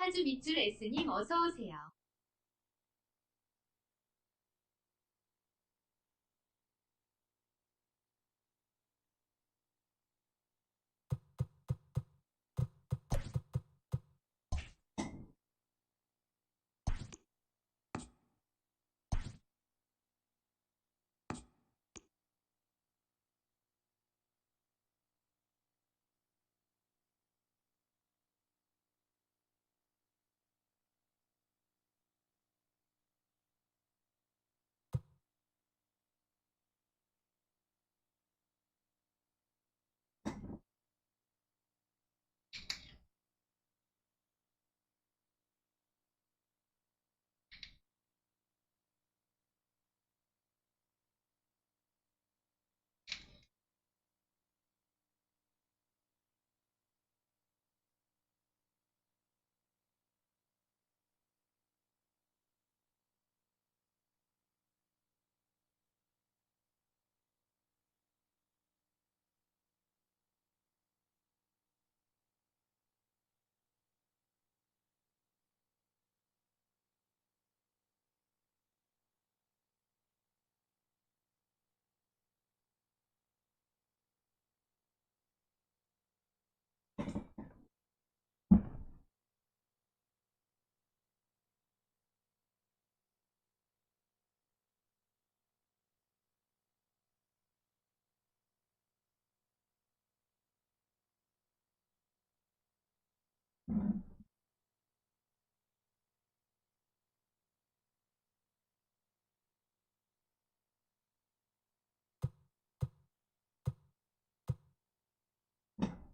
파주 밑줄 S님 어서오세요.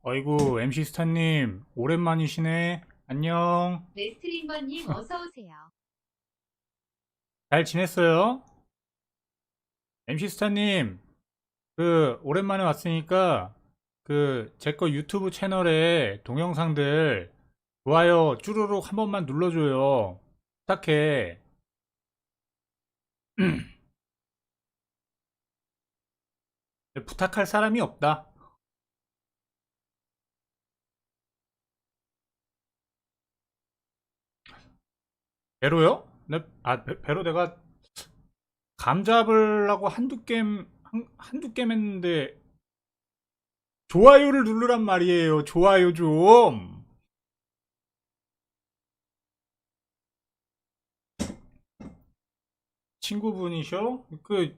아이고, MC 스타님, 오랜만이시네. 안녕. 레스트링버님 어서오세요. 잘 지냈어요? MC 스타님, 오랜만에 왔으니까, 제 거 유튜브 채널에 동영상들, 좋아요, 쭈루룩 한 번만 눌러줘요. 부탁해. 부탁할 사람이 없다. 배로요? 배로 내가 감 잡으려고 한두 게임 했는데, 좋아요를 누르란 말이에요. 좋아요 좀. 친구분이셔? 그,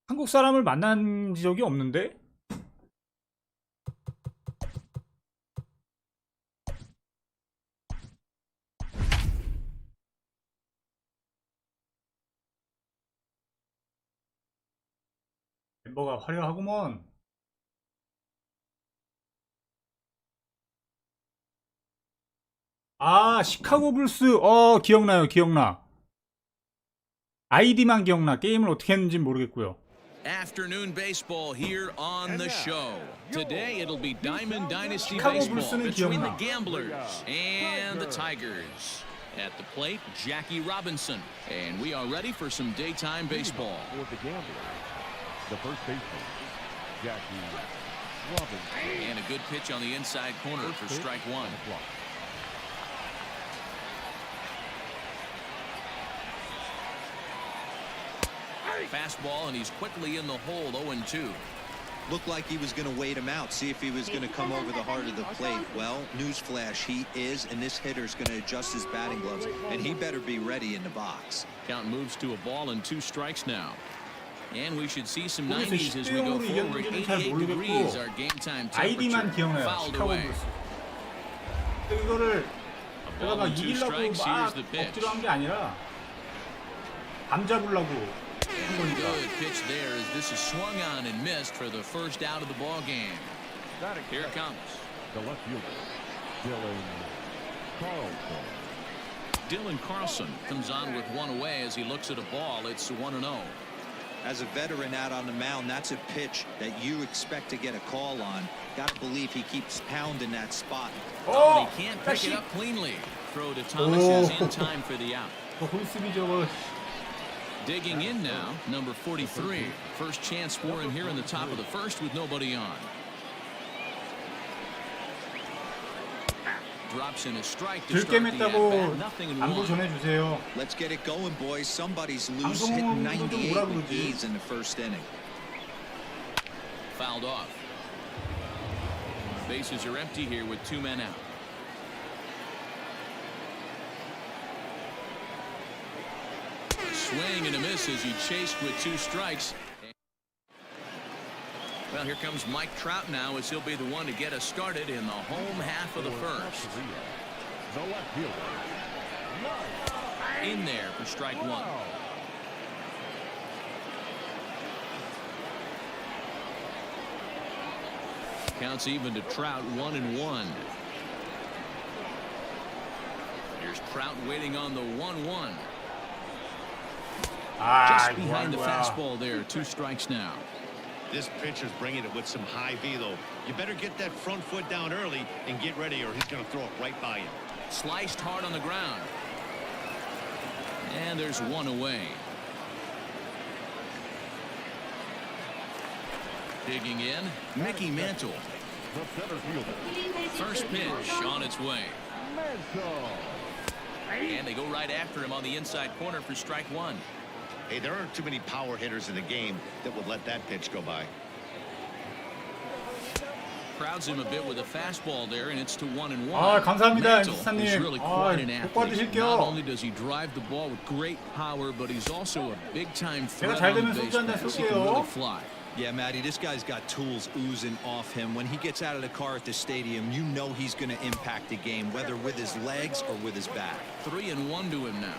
한국 사람을 만난 적이 없는데? 멤버가 화려하구먼. 아, 시카고 불스. 기억나요, 기억나. 아이디만 기억나. 게임을 어떻게 했는지 모르겠고요. Afternoon baseball here on the show. Today it'll be Diamond Dynasty 시카고 baseball 불스는 between the 기억나. Gamblers and the Tigers. At the plate, Jackie Robinson. And we are ready for some daytime baseball. For the Gamblers, the first baseman, Jackie Robinson. And a good pitch on the inside corner for strike one. Fastball, and he's quickly in the hole, 0-2. Looked like he was going to wait him out, see if he was going to come over the heart of the plate. Well, newsflash, he is, and this hitter's going to adjust his batting gloves, and he better be ready in the box. Count moves to a ball and 2 strikes now. And we should see some 90s as we go forward. 88 degrees, our game time 아이디만 temperature. 기억나요. Fouled 시카고 away. 불스. 근데 이거를 A 내가 ball 막 and 2 이기려고 strikes. 막 Here's the pitch. 억지로 한 게 아니라 감 잡으려고 한 거니까. Good pitch there as this is swung on and missed for the first out of the ball game. Here it comes. The left fielder, Dylan Carlson. Dylan Carlson comes on with one away as he looks at a ball. It's 1-0. As a veteran out on the mound, that's a pitch that you expect to get a call on. Got to believe he keeps pounding that spot. Oh, he can't pick it up cleanly. Throw to Thomas is in time for the out. 홀스비 저거. Digging in now, number 43. First chance for him here in the top of the first with nobody on. drops in a strike to 들 start the 게임했다고 at-bat. Nothing in 안부 one. 전해주세요. Let's get it going, boys. Somebody's loose, 방송은 hitting 좀 98 뭐라 with 그러지? ease in the first inning. Fouled off. Bases are empty here with 2 men out. Swing and a miss as he chased with 2 strikes. Well, here comes Mike Trout now as he'll be the one to get us started in the home half of the first. The left fielder. In there for strike 1. Counts even to Trout, 1-1. Here's Trout waiting on the 1-1. Just behind the fastball there. 2 strikes now. This pitcher's bringing it with some high velo. You better get that front foot down early and get ready, or he's going to throw it right by you. Sliced hard on the ground. And there's 1 away. Digging in, Mickey Mantle. The center fielder. First pitch on its way. And they go right after him on the inside corner for strike 1. Hey, there aren't too many power hitters in the game that would let that pitch go by. Crowds him a bit with a fastball there, and it's to 1-1. 감사합니다, Mantle MC사님. is really quite an 복 athlete. 받으실게요. Not only does he drive the ball with great power, but he's also a big-time threat 잘 on the 되면 base 소주 한잔 paths. He can really 쏠게요. fly. Yeah, Matty, this guy's got tools oozing off him. When he gets out of the car at the stadium, you know he's going to impact the game, whether with his legs or with his bat. 3-1 to him now.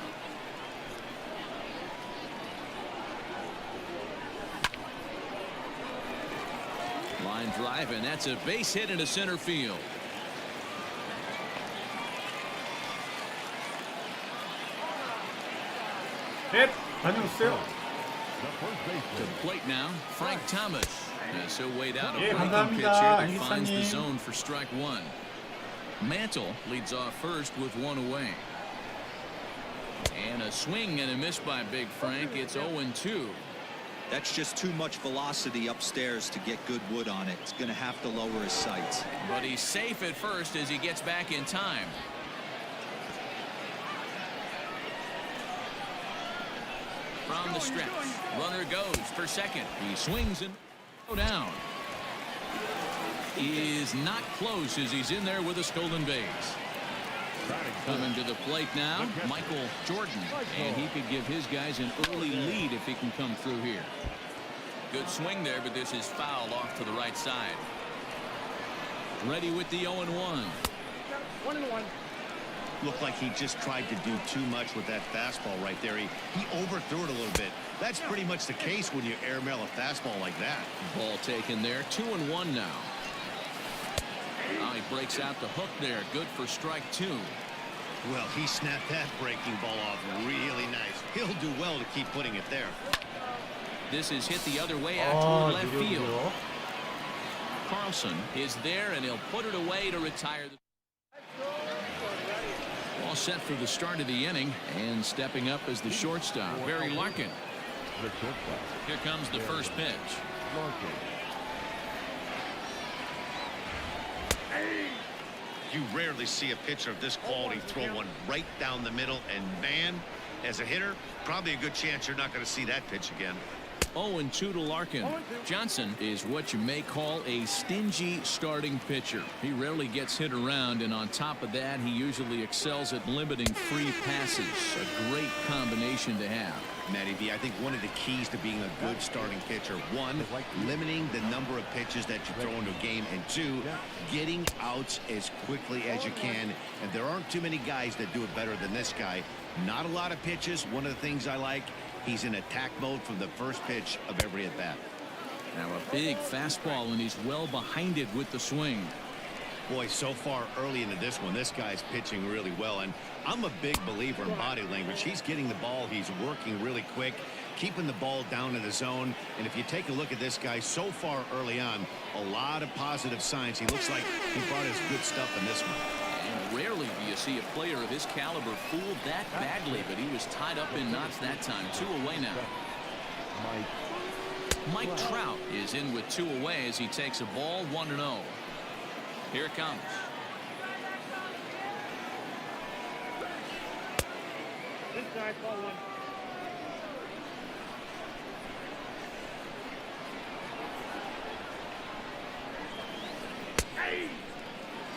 Line drive, and that's a base hit into center field. 넷 다녀오세요. To the plate now, Frank Thomas. As he'll wait out a 예, breaking 감사합니다, pitch here that finds the 안기사님. zone for strike 1. Mantle leads off first with 1 away. And a swing and a miss by Big Frank. It's 0-2. That's just too much velocity upstairs to get good wood on it. He's going to have to lower his sights. But he's safe at first as he gets back in time. From the stretch, runner goes for second. He swings and down. Is not close as he's in there with a stolen base. Coming to the plate now, Michael Jordan, and he could give his guys an early lead if he can come through here. Good swing there, but this is fouled off to the right side. Ready with the 0-1. 1-1. Looked like he just tried to do too much with that fastball right there. He overthrew it a little bit. That's pretty much the case when you airmail a fastball like that. Ball taken there, 2-1 now. He breaks out the hook there. Good for strike 2. Well, he snapped that breaking ball off really nice. He'll do well to keep putting it there. This is hit the other way out toward left field. Carlson is there, and he'll put it away to retire. All set for the start of the inning, and stepping up as the shortstop, Barry Larkin. Here comes the first pitch. You rarely see a pitcher of this quality throw one right down the middle, and man, as a hitter, probably a good chance you're not going to see that pitch again. 0-2 to Larkin. Johnson is what you may call a stingy starting pitcher. He rarely gets hit around, and on top of that, he usually excels at limiting free passes. A great combination to have. Matty V, I think one of the keys to being a good starting pitcher, one, limiting the number of pitches that you throw into a game, and two, getting outs as quickly as you can. And there aren't too many guys that do it better than this guy. Not a lot of pitches. One of the things I like, he's in attack mode from the first pitch of every at bat. Now a big fastball, and he's well behind it with the swing. Boy, so far early into this one, this guy's pitching really well, and I'm a big believer in body language. He's getting the ball, he's working really quick, keeping the ball down in the zone. And if you take a look at this guy so far early on, a lot of positive signs. He looks like he brought his good stuff in this one. And rarely do you see a player of his caliber fooled that badly, but he was tied up in knots that time. 2 away now. Mike Trout is in with 2 away as he takes a ball, 1-0. Here it comes.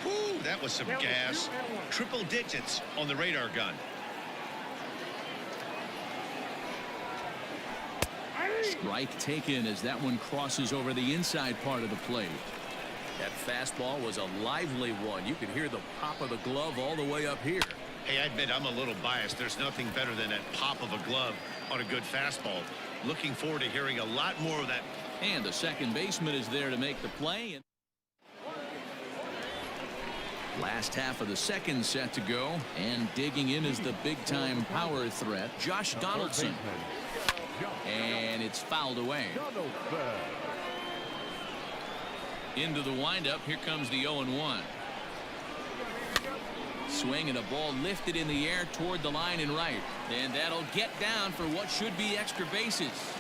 Whew, that was some gas. Triple digits on the radar gun. Strike taken as that one crosses over the inside part of the plate. That fastball was a lively one. You could hear the pop of the glove all the way up here. Hey, I admit I'm a little biased. There's nothing better than that pop of a glove on a good fastball. Looking forward to hearing a lot more of that. And the second baseman is there to make the play. Last half of the second set to go, and digging in is the big-time power threat, Josh Donaldson. And it's fouled away. Into the windup. Here comes the 0-1. Swing and a ball lifted in the air toward the line and right. And that'll get down for what should be extra bases.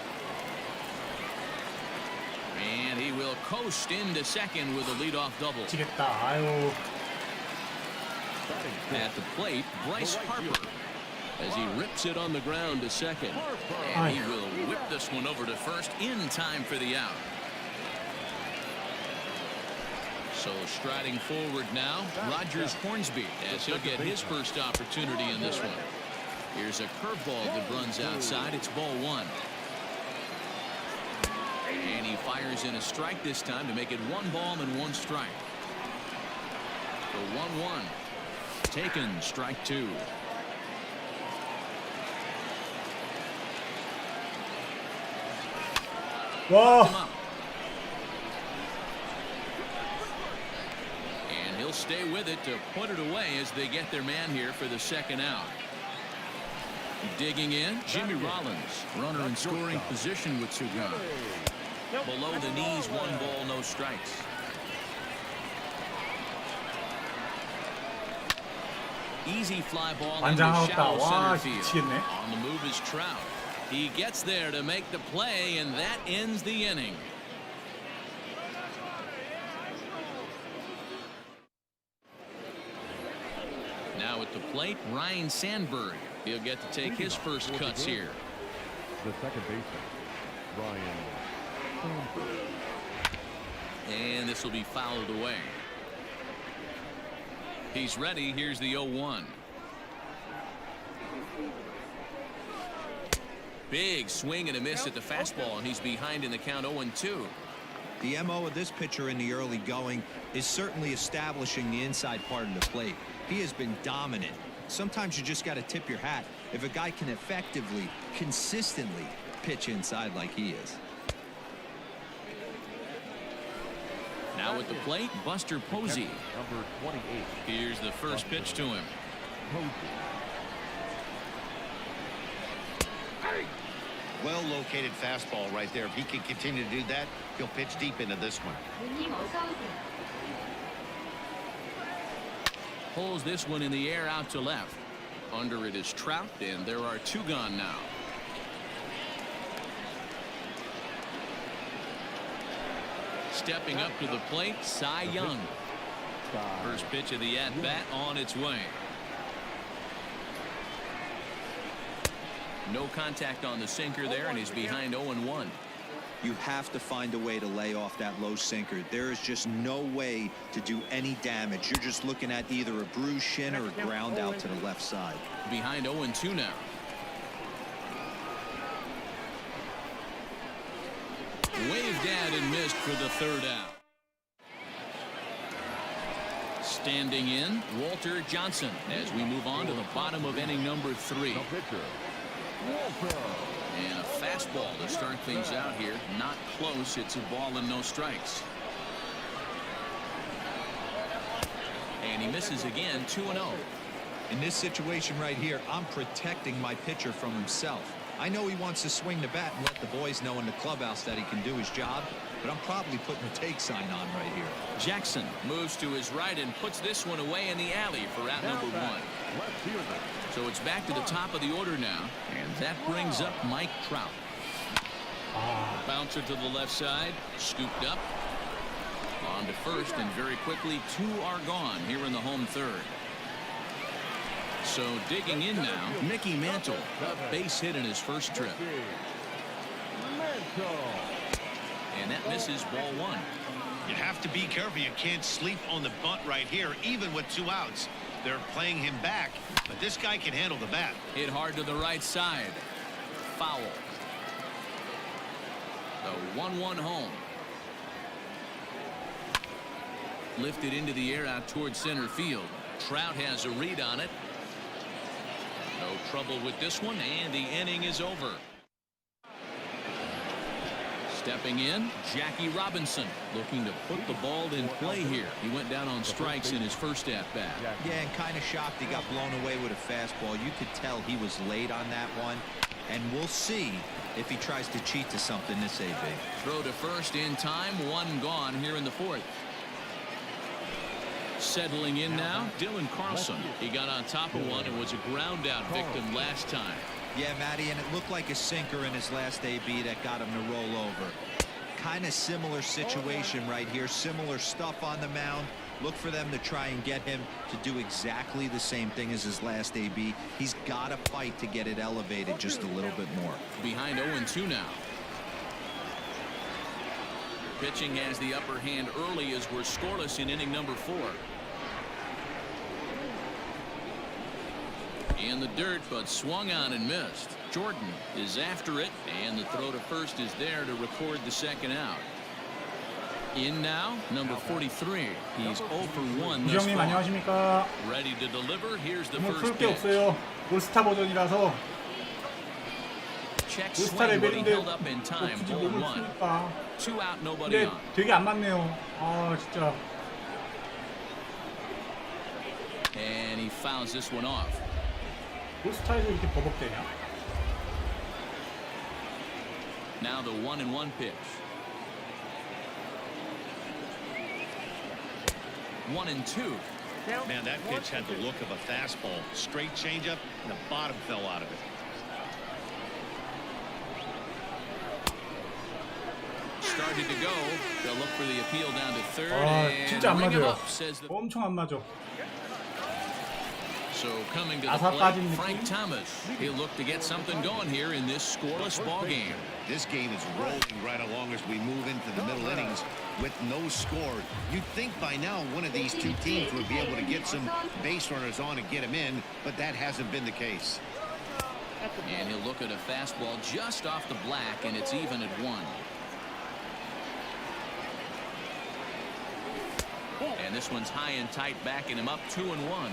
And he will coast into second with a leadoff double. 미치겠다. 아유. At the plate, Bryce Harper, as he rips it on the ground to second. And he will whip this one over to first in time for the out. So striding forward now, Rogers Hornsby, as he'll get his first opportunity in this one. Here's a curveball that runs outside. It's ball one. And he fires in a strike this time to make it 1 ball and 1 strike. The 1-1. Taken, strike 2. 와. And he'll stay with it to put it away as they get their man here for the second out. Digging in, Jimmy Rollins, runner in scoring position with 2 gone. Below the knees, 1 ball, no strikes. Easy fly ball into 완장하다. shallow 와, center field. 미치겠네. On the move is Trout. He gets there to make the play, and that ends the inning. Now at the plate, Ryan Sandberg. He'll get to take his first cuts here. The second baseman, Ryan Sandberg. And this will be fouled away. He's ready. Here's the 0-1. Big swing and a miss at the fastball, and he's behind in the count 0-2. The MO of this pitcher in the early going is certainly establishing the inside part of the plate. He has been dominant. Sometimes you just got to tip your hat if a guy can effectively, consistently pitch inside like he is. Now at the plate, Buster Posey. Number 28. Here's the first pitch to him. Well located fastball right there. If he can continue to do that, he'll pitch deep into this one. 누님 어서 오세요. Pulls this one in the air out to left. Under it is Trout, and there are 2 gone now. Stepping up to the plate, Cy Young. First pitch of the at-bat on its way. No contact on the sinker there, and he's behind 0-1. You have to find a way to lay off that low sinker. There is just no way to do any damage. You're just looking at either a bruised shin or a ground out to the left side. Behind 0-2 now. Waved at and missed for the 3rd out. Standing in, Walter Johnson, as we move on to the bottom of inning number 3. And a fastball to start things out here. Not close. It's a ball and no strikes. And he misses again, 2-0. In this situation right here, I'm protecting my pitcher from himself. I know he wants to swing the bat and let the boys know in the clubhouse that he can do his job, but I'm probably putting a take sign on right here. Jackson moves to his right and puts this one away in the alley for out number 1. So it's back to the top of the order now, and that brings up Mike Trout. Bouncer to the left side, scooped up. On to first, and very quickly 2 are gone here in the home 3rd. So digging in now, Mickey Mantle, a base hit in his first trip. And that misses ball one. You have to be careful. You can't sleep on the bunt right here, even with 2 outs. They're playing him back, but this guy can handle the bat. Hit hard to the right side. Foul. The 1-1 home. Lifted into the air out towards center field. Trout has a read on it. No trouble with this one, and the inning is over. Stepping in, Jackie Robinson, looking to put the ball in play here. He went down on strikes in his first at-bat. Yeah, and kind of shocked he got blown away with a fastball. You could tell he was late on that one. And we'll see if he tries to cheat to something this AB. Throw to first in time, 1 gone here in the 4th. Settling in now, Dylan Carlson. He got on top of one and was a ground out victim last time. Yeah, Matty, and it looked like a sinker in his last AB that got him to roll over. Kind of similar situation right here. Similar stuff on the mound. Look for them to try and get him to do exactly the same thing as his last AB. He's got to fight to get it elevated just a little bit more. Behind 0-2 now. Pitching has the upper hand early as we're scoreless in inning number 4. In the dirt, but swung on and missed. Jordan is after it, and the throw to first is there to record the second out. In now, number 43. He's 0 for 1 thus 이정님 far. 안녕하십니까. Ready to deliver. Here's the 뭐 first 풀 게 pitch. 없어요. 올스타 버전이라서 Check 올스타 swing, but he 레벨인데 held up in time. 굳이 Ball 몸을 1. 쓰니까. 2 out, nobody 근데 on. 되게 안 맞네요. 아 진짜. And he fouls this one off. 올스타에서 이렇게 버벅대냐? Now the 1-1 pitch. 1-2. Man, that pitch had the look of a fastball. Straight changeup, and the bottom fell out of it. Started to go. They'll look for the appeal down to third. 아 And 진짜 안 ring him 맞아요. up, says the... 엄청 안 맞아. So coming to the 아사 plate, 빠진 Frank 느낌? Thomas. He'll look to get something going here in this scoreless ball game. This game is rolling right along as we move into the middle innings with no score. You'd think by now one of these 2 teams would be able to get some base runners on and get them in, but that hasn't been the case. And he'll look at a fastball just off the black, and it's even at 1. And this one's high and tight, backing him up 2-1.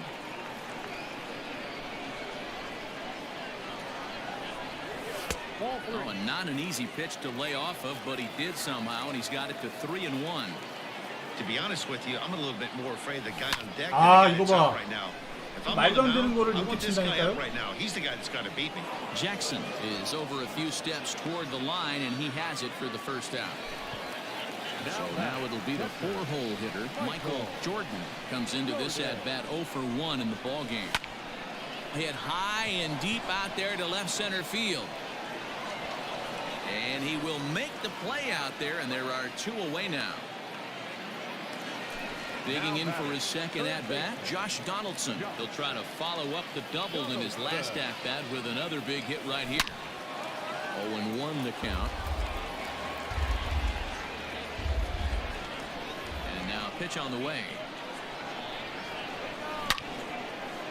Oh, and not an easy pitch to lay off of, but he did somehow, and he's got it to 3-1. To be honest with you, I'm a little bit more afraid of the guy on deck 아, than the guy 이거 that's 봐. out right now. If I'm on 말도 the 안 되는 mound, 거를 I 이렇게 want this guy 친다니까요? out right now. He's the guy that's got to beat me. Jackson is over a few steps toward the line, and he has it for the first out. So now it'll be the 4-hole hitter, Michael Jordan, comes into this at-bat 0 for 1 in the ball game. Hit high and deep out there to left center field. And he will make the play out there, and there are 2 away now. Digging in for his second at-bat, Josh Donaldson. He'll try to follow up the double in his last at-bat with another big hit right here. 0-1 the count. And now pitch on the way.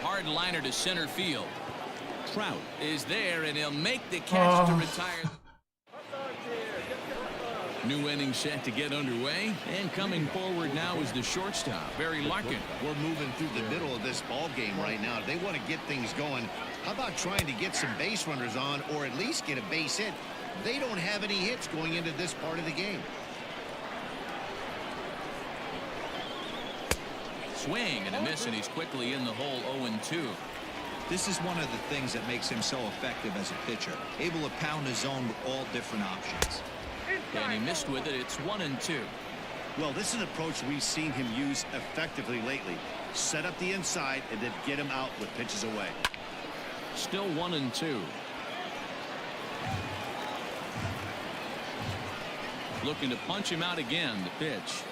Hard liner to center field. Trout is there, and he'll make the catch to retire. New inning set to get underway, and coming forward now is the shortstop, Barry Larkin. We're moving through the middle of this ball game right now. They want to get things going. How about trying to get some base runners on, or at least get a base hit? They don't have any hits going into this part of the game. Swing and a miss, and he's quickly in the hole. 0-2. This is one of the things that makes him so effective as a pitcher, able to pound his zone with all different options. And he missed with it. It's 1-2. Well, this is an approach we've seen him use effectively lately. Set up the inside and then get him out with pitches away. Still 1-2. Looking to punch him out again. The pitch.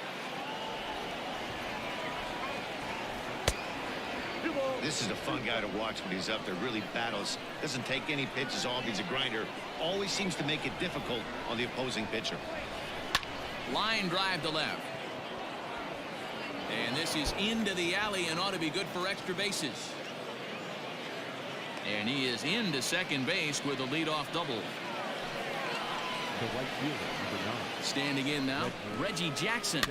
This is a fun guy to watch when he's up there. Really battles. Doesn't take any pitches off. He's a grinder. Always seems to make it difficult on the opposing pitcher. Line drive to left. And this is into the alley and ought to be good for extra bases. And he is into second base with a leadoff double. The right fielder, number 9. Standing in now, Reggie Jackson.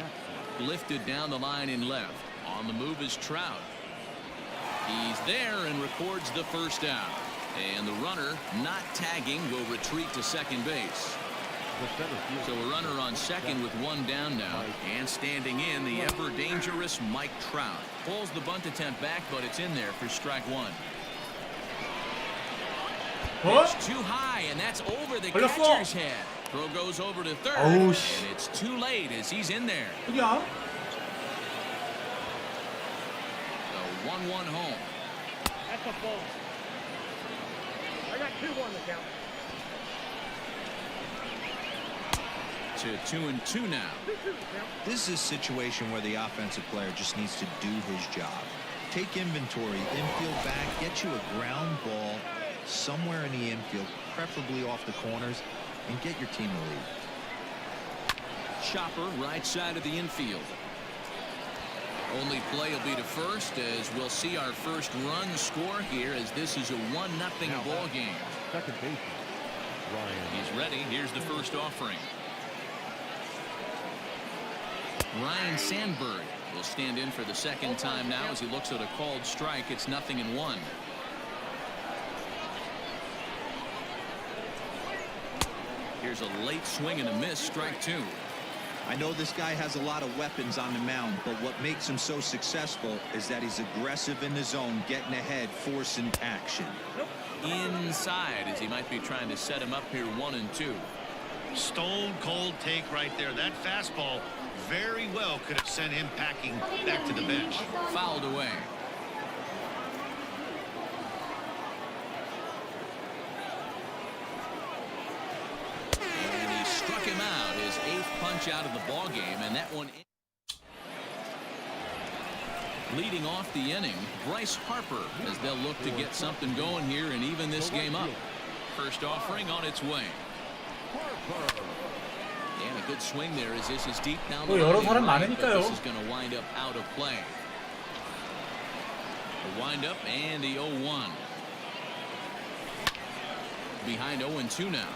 Lifted down the line in left. On the move is Trout. He's there and records the first out. And the runner, not tagging, will retreat to second base. So a runner on second with one down now. And standing in, the ever dangerous Mike Trout. Pulls the bunt attempt back, but it's in there for strike one. It's too high, and that's over the catcher's head. Throw goes over to third, and it's too late as he's in there. 그냥 The 1-1 home. That's a ball. I got 2-1 to count. To 2-2 now. This is a situation where the offensive player just needs to do his job. Take inventory, infield back, get you a ground ball somewhere in the infield, preferably off the corners, and get your team a lead. Chopper right side of the infield. Only play will be to first as we'll see our first run score here as this is a 1-0 ball game. Second baseman, Ryan. He's ready. Here's the first offering. Ryan Sandberg will stand in for the second time now as he looks at a called strike. It's 0-1. Here's a late swing and a miss, strike two. I know this guy has a lot of weapons on the mound, but what makes him so successful is that he's aggressive in the zone, getting ahead, forcing action. Inside as he might be trying to set him up here 1-2. Stone cold take right there. That fastball very well could have sent him packing back to the bench. Fouled away. And he struck him out, his 8th punch out of the ball game, and that one leading off the inning, Bryce Harper, as they'll look to get something going here and even this game up. First offering on its way. And a good swing there as this is deep down the 여러 line. 사람 Right, but 많으니까요. this is going to wind up out of play. The wind up and the 0-1. Behind 0-2 now.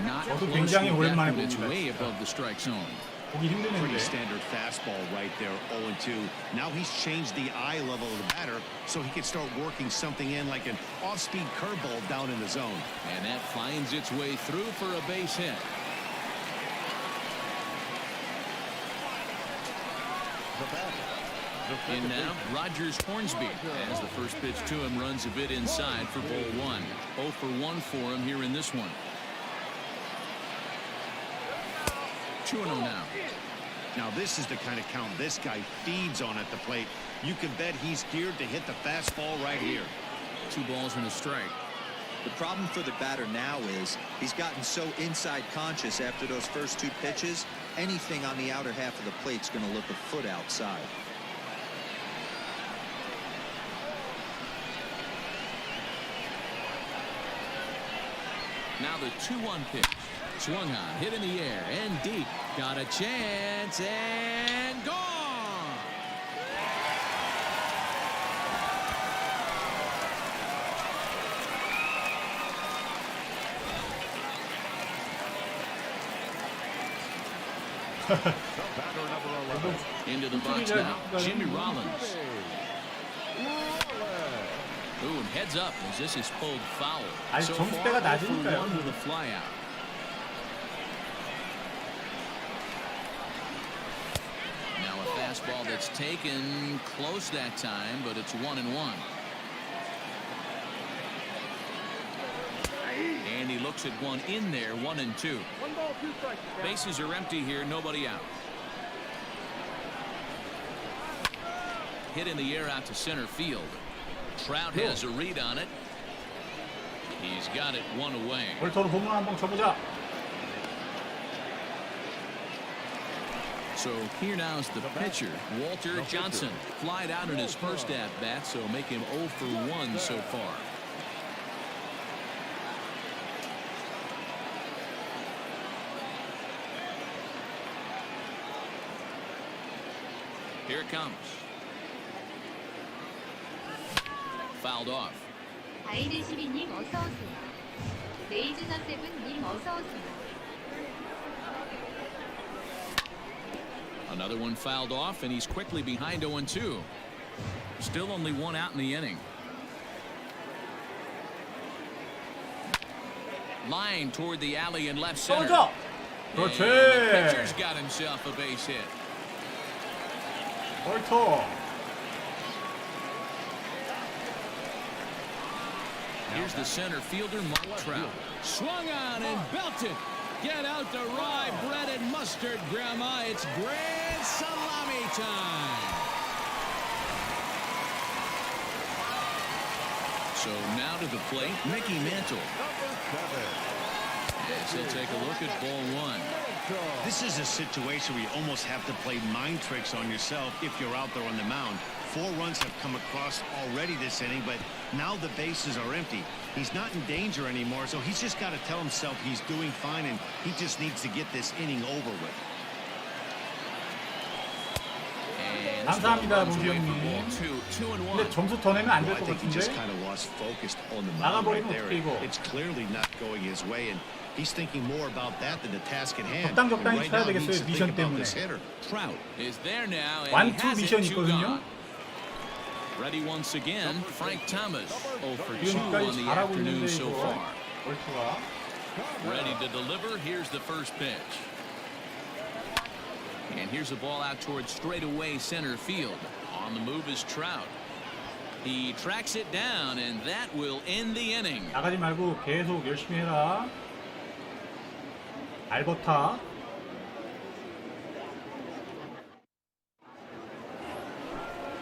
Not 저도 close 굉장히 with that 오랜만에 one. It's 봅니다, way 진짜. above the strike zone. 보기 Pretty 힘드는데. standard fastball right there, 0-2. Now he's changed the eye level of the batter so he can start working something in like an off-speed curveball down in the zone. And that finds its way through for a base hit. In now, Rogers Hornsby as the first pitch to him runs a bit inside for ball one. 0 for 1 for him here in this one. 2-0 now. Now this is the kind of count this guy feeds on at the plate. You can bet he's geared to hit the fastball right here. 2 balls and a strike. The problem for the batter now is he's gotten so inside conscious after those first 2 pitches, anything on the outer half of the plate's going to look a foot outside. Now the 2-1 pitch. Swung on, hit in the air, and deep. Got a chance, and gone! Into the box now, Jimmy Rollins. Ooh, and heads up as this is pulled foul. 아니, So 점수대가 far, 0 for 낮으니까요. 1 with a fly out. Now a fastball that's taken close that time, but it's 1-1. And he looks at one in there, 1-2. 1 ball, 2 strikes. Bases are empty here, nobody out. Hit in the air out to center field. Trout has a read on it. He's got it 1 away. 월터로 홈런 한방 쳐보자. So here now is the pitcher, Walter Johnson. Flied out in his first at-bat, so make him 0 for 1 so far. Here it comes. Fouled off. 바이드 12님 어서 오세요. 레이즈너 세븐님 어서 오세요. Another one fouled off, and he's quickly behind 0-2. Still only one out in the inning. Line toward the alley in left center. 쏘죠. And the 그렇지. pitcher's got himself a base hit. 벌터. Here's the center fielder, Mark Trout. Swung on and belted. Get out the rye bread and mustard, Grandma. It's grand salami time. So now to the plate, Mickey Mantle. As he'll take a look at ball one. This is a situation where you almost have to play mind tricks on yourself if you're out there on the mound. 4 runs have come across already this inning, but now the bases are empty. He's not in danger anymore, so he's just got to tell himself he's doing fine, and he just needs to get this inning over with. And 감사합니다, runs 봉지 away for 형님. ball two and 근데 one. 점수 더 내면 안 Well, 될 I 것 think he 같은데. just kind of lost focus on the mound right 나가버리면 there. 어떻게 이거? It's clearly not going his way, and he's thinking more about that than the task at hand. 적당히 And right 쳐야 now, he needs 되겠어요, to think 미션 about 때문에. this hitter. Trout is there now, and 완투 he has 미션이 it, 2 있거든요. gone. Ready once again, Frank Thomas. 0 for 2 on 지금까지 the 잘하고 afternoon 있는데 so 이거 far. 벌트가. Ready to deliver. Here's the first pitch. And here's a ball out towards straightaway center field. On the move is Trout. He tracks it down, and that will end the inning. 나가지 말고 계속 열심히 해라. 알버타.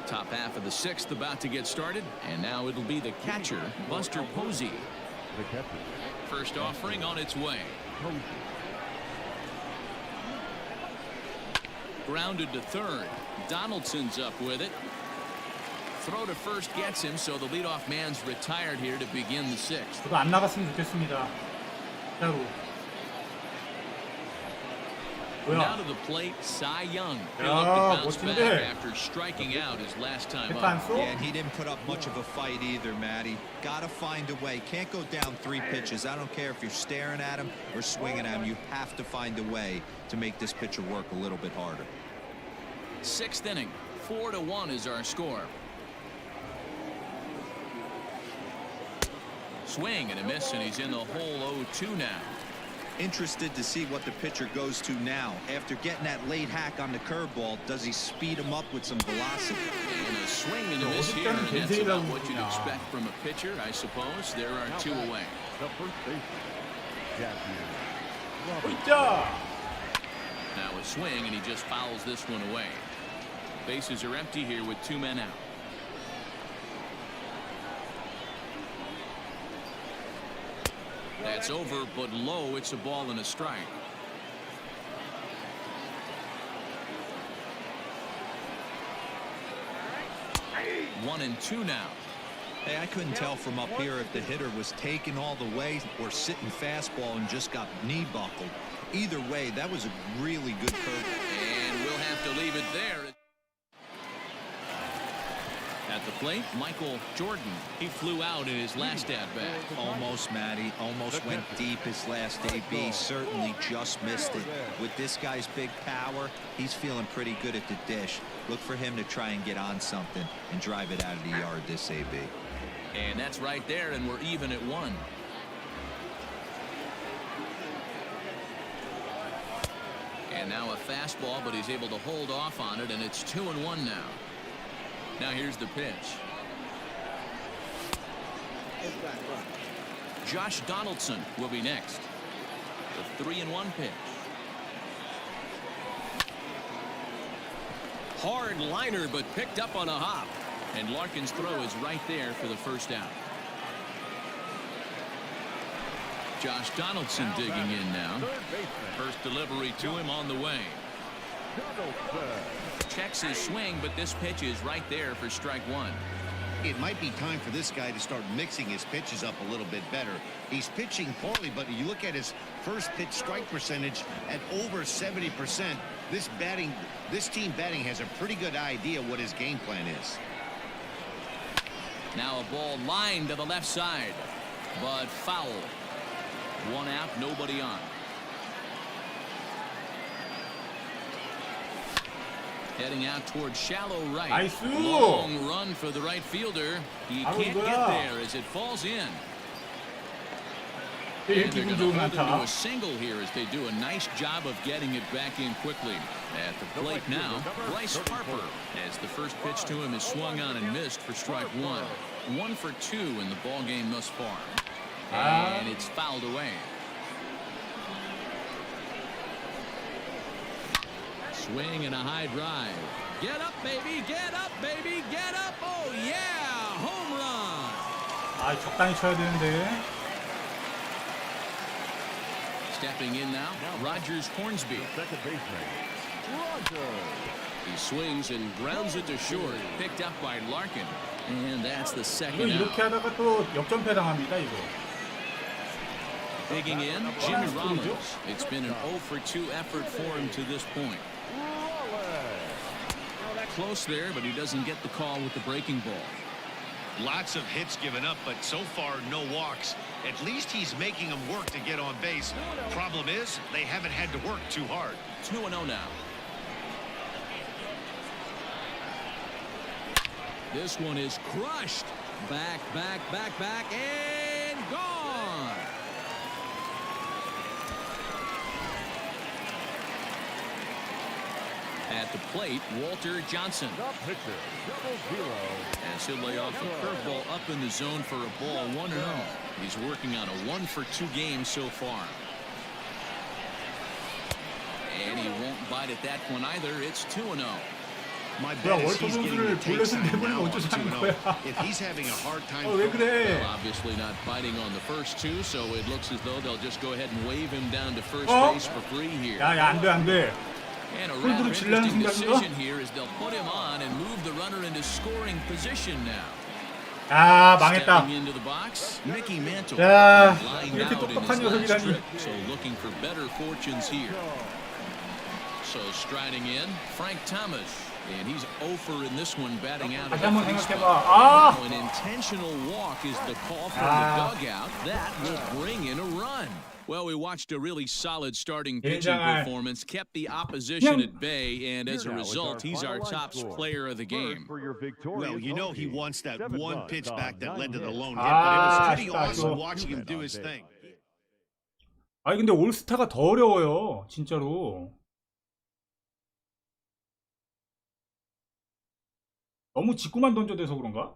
Top half of the 6th about to get started, and now it'll be the catcher, Buster Posey. The catcher. First offering on its way. Grounded to third. Donaldson's up with it. Throw to first gets him, so the leadoff man's retired here to begin the 6th. 저도 안 나갔으면 좋겠습니다. 진짜로. Now 뭐야? to the plate, Cy Young. He'll 야, look to bounce 멋진데. back after striking out his last time 됐다 up. 안 쏘? Yeah, and he didn't put up much of a fight either, Matty. Gotta find a way. Can't go down 3 pitches. I don't care if you're staring at him or swinging at him. You have to find a way to make this pitcher work a little bit harder. 6th inning, 4-1 is our score. Swing and a miss, and he's in the hole 0-2 now. Interested to see what the pitcher goes to now. After getting that late hack on the curveball, does he speed him up with some velocity? And a swing and a miss here, and that's about what you'd expect from a pitcher, I suppose. There are 2 away. The first baseman, Jackie Robinson. 자. Now a swing, and he just fouls this one away. Bases are empty here with 2 men out. That's over, but low. It's a ball and a strike. One and 2 now. Hey, I couldn't tell from up here if the hitter was taking all the way or sitting fastball and just got knee buckled. Either way, that was a really good curveball. And we'll have to leave it there. At the plate, Michael Jordan. He flew out in his last at-bat. Almost, Matty. Almost went deep his last AB. Certainly just missed it. With this guy's big power, he's feeling pretty good at the dish. Look for him to try and get on something and drive it out of the yard this AB. And that's right there, and we're even at 1. And now a fastball, but he's able to hold off on it, and it's 2-1 now. Now here's the pitch. Josh Donaldson will be next. The 3-1 pitch. Hard liner, but picked up on a hop. And Larkin's throw is right there for the first out. Josh Donaldson digging in now. First delivery to him on the way. Checks his swing, but this pitch is right there for strike one. It might be time for this guy to start mixing his pitches up a little bit better. He's pitching poorly, but you look at his first pitch strike percentage at over 70%. This team batting has a pretty good idea what his game plan is. Now a ball lined to the left side, but foul. One out, nobody on. Heading out towards shallow right. 나이스. Long run for the right fielder. He 아우, can't get 이거야. there as it falls in. 되게 And they're 기분 going to 좋은 hold him to 안타. a single here as they do a nice job of getting it back in quickly. At the plate now, Bryce Harper, as the first pitch to him is swung on and missed for strike one. 1 for 2 in the ball game thus far. And it's fouled away. Swing and a high drive. Get up, baby. Get up, baby. Get up. Oh, yeah. Home run. 아, 적당히 쳐야 되는데. Stepping in now, Rogers Hornsby. Second baseman, Rogers. He swings and grounds it to short. Picked up by Larkin. And that's the 이거 second 이렇게 out. 하다가 또 역전패 당합니다, 이거. Digging in, Jimmy Rollins. It's been an 0 for 2 effort for him to this point. Close there, but he doesn't get the call with the breaking ball. Lots of hits given up, but so far no walks. At least he's making them work to get on base. Problem is, they haven't had to work too hard. 2-0 now. This one is crushed. Back, and gone. At the plate, Walter Johnson. The pitcher, 0-0. As he'll lay off a curveball up in the zone for a ball 1-0. He's working on a 1 for 2 game so far. And he won't bite at that one either. It's 2-0. My 야, bet is 월터 he's getting 선수를 the take 볼넷을 sign 내보내면 now on 어쩌자는 2-0. 거야. If he's having a hard time 왜 그래? Well, obviously not biting on the first two, so it looks as though they'll just go ahead and wave him down to first base for free here. 야, 안 돼, 안 돼. And a 홀드로 rather 질라는 interesting 생각인가? decision here is they'll put him on and move the runner into scoring position now. 야, 망했다. Stepping into the box, Mickey Mantle. 야, Lined 이렇게 out in 똑똑한 his last 녀석이라니. trip, so looking for better fortunes here. So striding in, Frank Thomas. And he's 0 for in this one, batting out of 다시 the 한번 free 생각해봐. spot. 아! An intentional walk is the call from Ah. the dugout. That will bring in a run. Well, we watched a really solid starting pitching 굉장한- performance, kept the opposition 그냥- at bay, and as a Here now is result, he's our final top score. player of the game. For your victorious Well, you know he home team, wants that 7 one runs pitch on back that led to the 9 lone hits. hit, but it was Ah, pretty 아쉽다, awesome 이거. watching him do his thing. 아니, 근데 올스타가 더 어려워요, 진짜로. 너무 직구만 던져대서 그런가?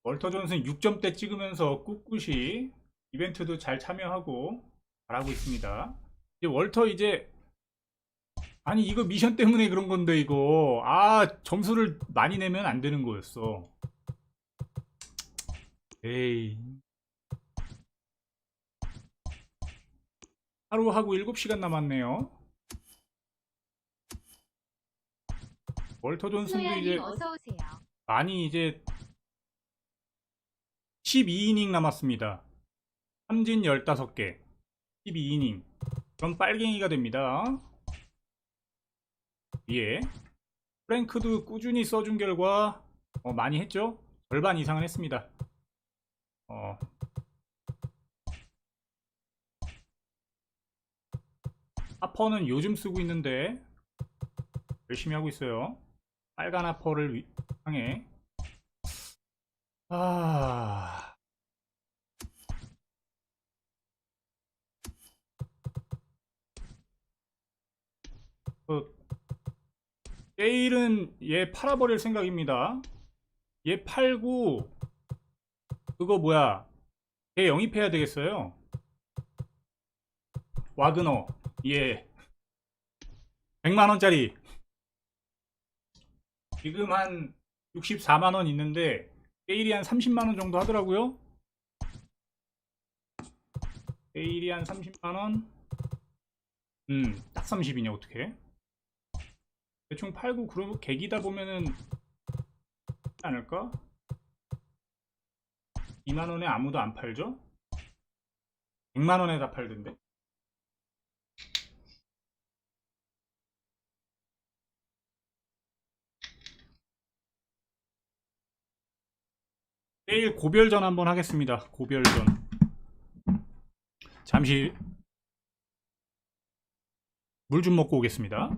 월터 존슨 6점대 찍으면서 꿋꿋이 이벤트도 잘 참여하고 잘하고 있습니다. 이제 월터 이제 아니 이거 미션 때문에 그런 건데 이거 점수를 많이 내면 안 되는 거였어. 에이, 하루하고 7시간 남았네요. 월터 존슨도 이제 소야님 어서 오세요. 많이 이제 12이닝 남았습니다. 삼진 15개 12이닝. 그럼 빨갱이가 됩니다. 예. 프랭크도 꾸준히 써준 결과 많이 했죠? 절반 이상은 했습니다. 하퍼는 요즘 쓰고 있는데 열심히 하고 있어요. 빨간 하퍼를 향해. 게일은 얘 팔아버릴 생각입니다. 얘 팔고 그거 뭐야, 걔 영입해야 되겠어요. 와그너 얘 100만원짜리 지금 한 64만원 있는데 게일이 한 30만원 정도 하더라고요. 게일이 한 30만원. 딱 30이냐 어떻게? 대충 팔고 그러면 계기다 보면은 않을까? 2만원에 아무도 안 팔죠? 100만원에 다 팔던데. 내일 고별전 한번 하겠습니다. 고별전. 잠시 물 좀 먹고 오겠습니다.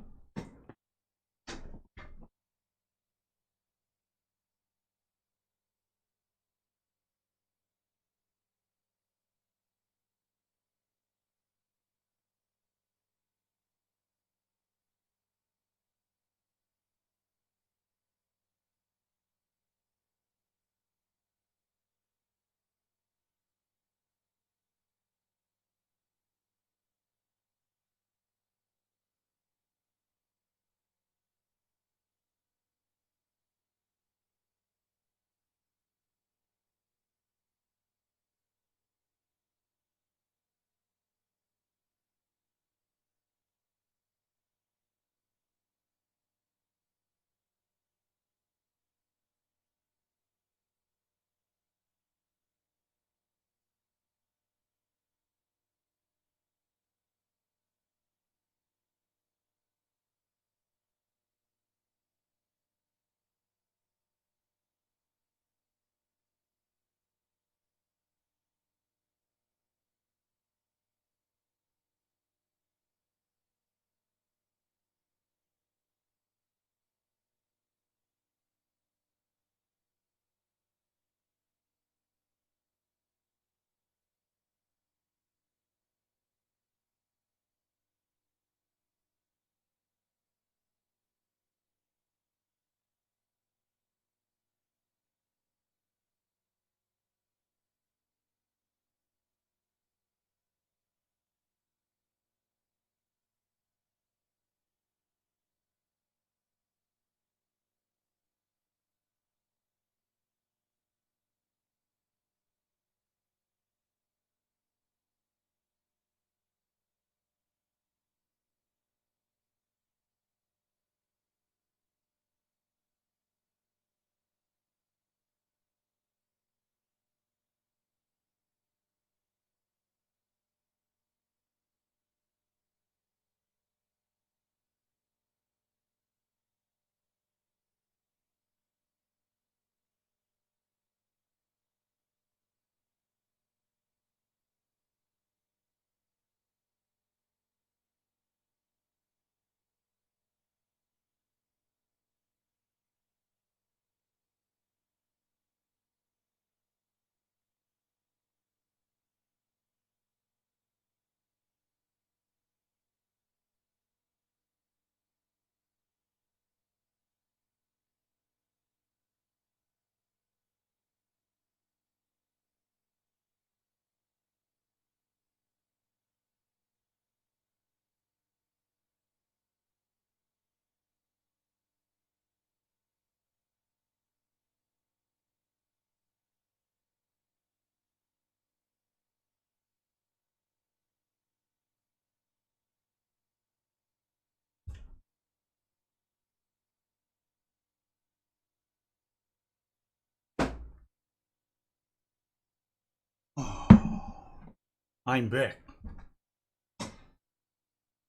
I'm back.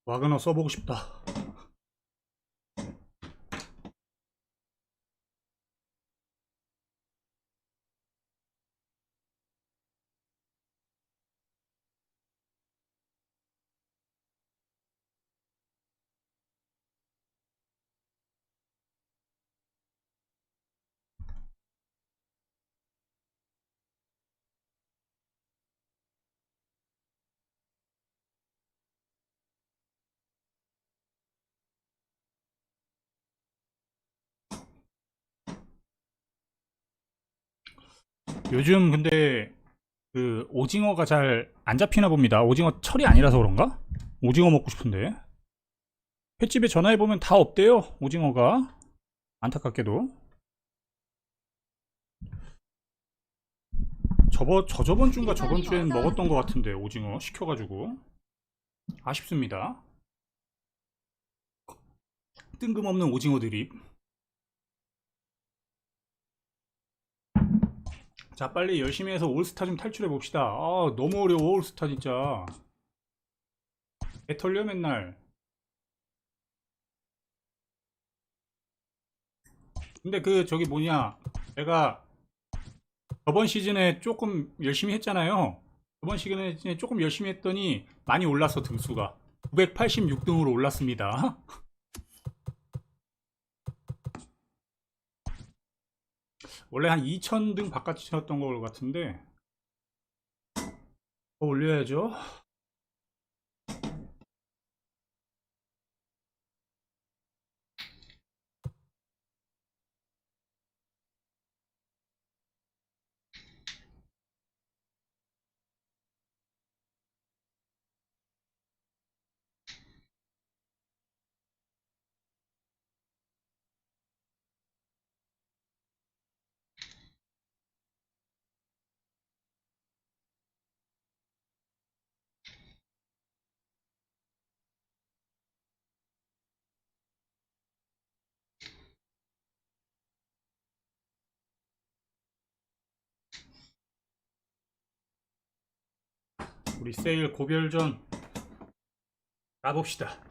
와그너 써보고 싶다. 요즘 근데 그 오징어가 잘 안 잡히나 봅니다. 오징어 철이 아니라서 그런가? 오징어 먹고 싶은데 횟집에 전화해보면 다 없대요. 오징어가. 안타깝게도 저번 주인가 저번 주엔 먹었던 것 같은데 오징어 시켜가지고 아쉽습니다. 뜬금없는 오징어 드립. 자, 빨리 열심히 해서 올스타 좀 탈출해 봅시다. 아, 너무 어려워 올스타 진짜. 배 털려 맨날. 근데 그 저기 뭐냐, 내가 저번 시즌에 조금 열심히 했잖아요. 저번 시즌에 조금 열심히 했더니 많이 올랐어. 등수가 986등으로 올랐습니다. 원래 한 2000등 바깥 치셨던 것 같은데 더 올려야죠. 우리 세일 고별전 가봅시다.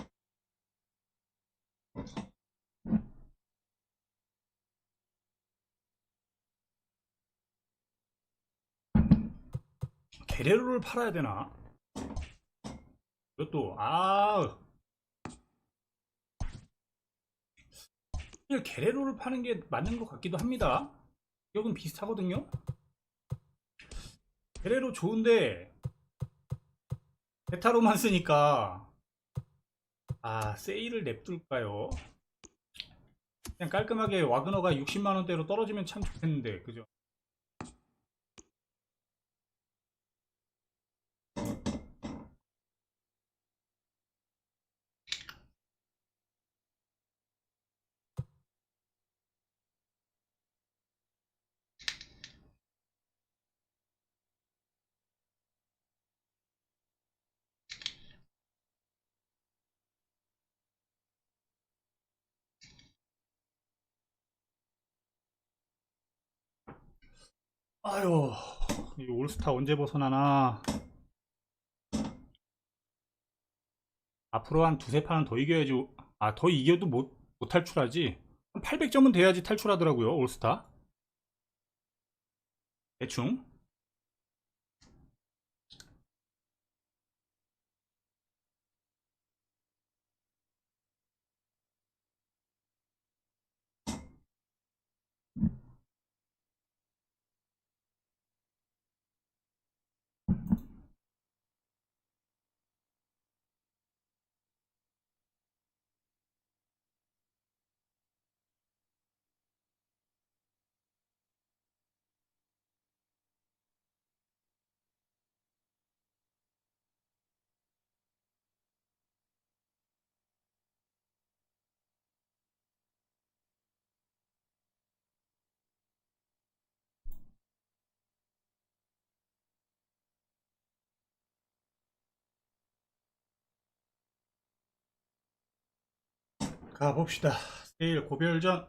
게레로를 팔아야 되나? 이것도 게레로를 파는 게 맞는 것 같기도 합니다. 가격은 비슷하거든요. 게레로 좋은데 베타로만 쓰니까 세일을 냅둘까요? 그냥 깔끔하게 와그너가 60만원대로 떨어지면 참 좋겠는데, 그죠? 아유, 이 올스타 언제 벗어나나. 앞으로 한 두세 판은 더 이겨야지. 더 이겨도 못 탈출하지. 800점은 돼야지 탈출하더라고요, 올스타. 대충. 가봅시다. 세일 고별전.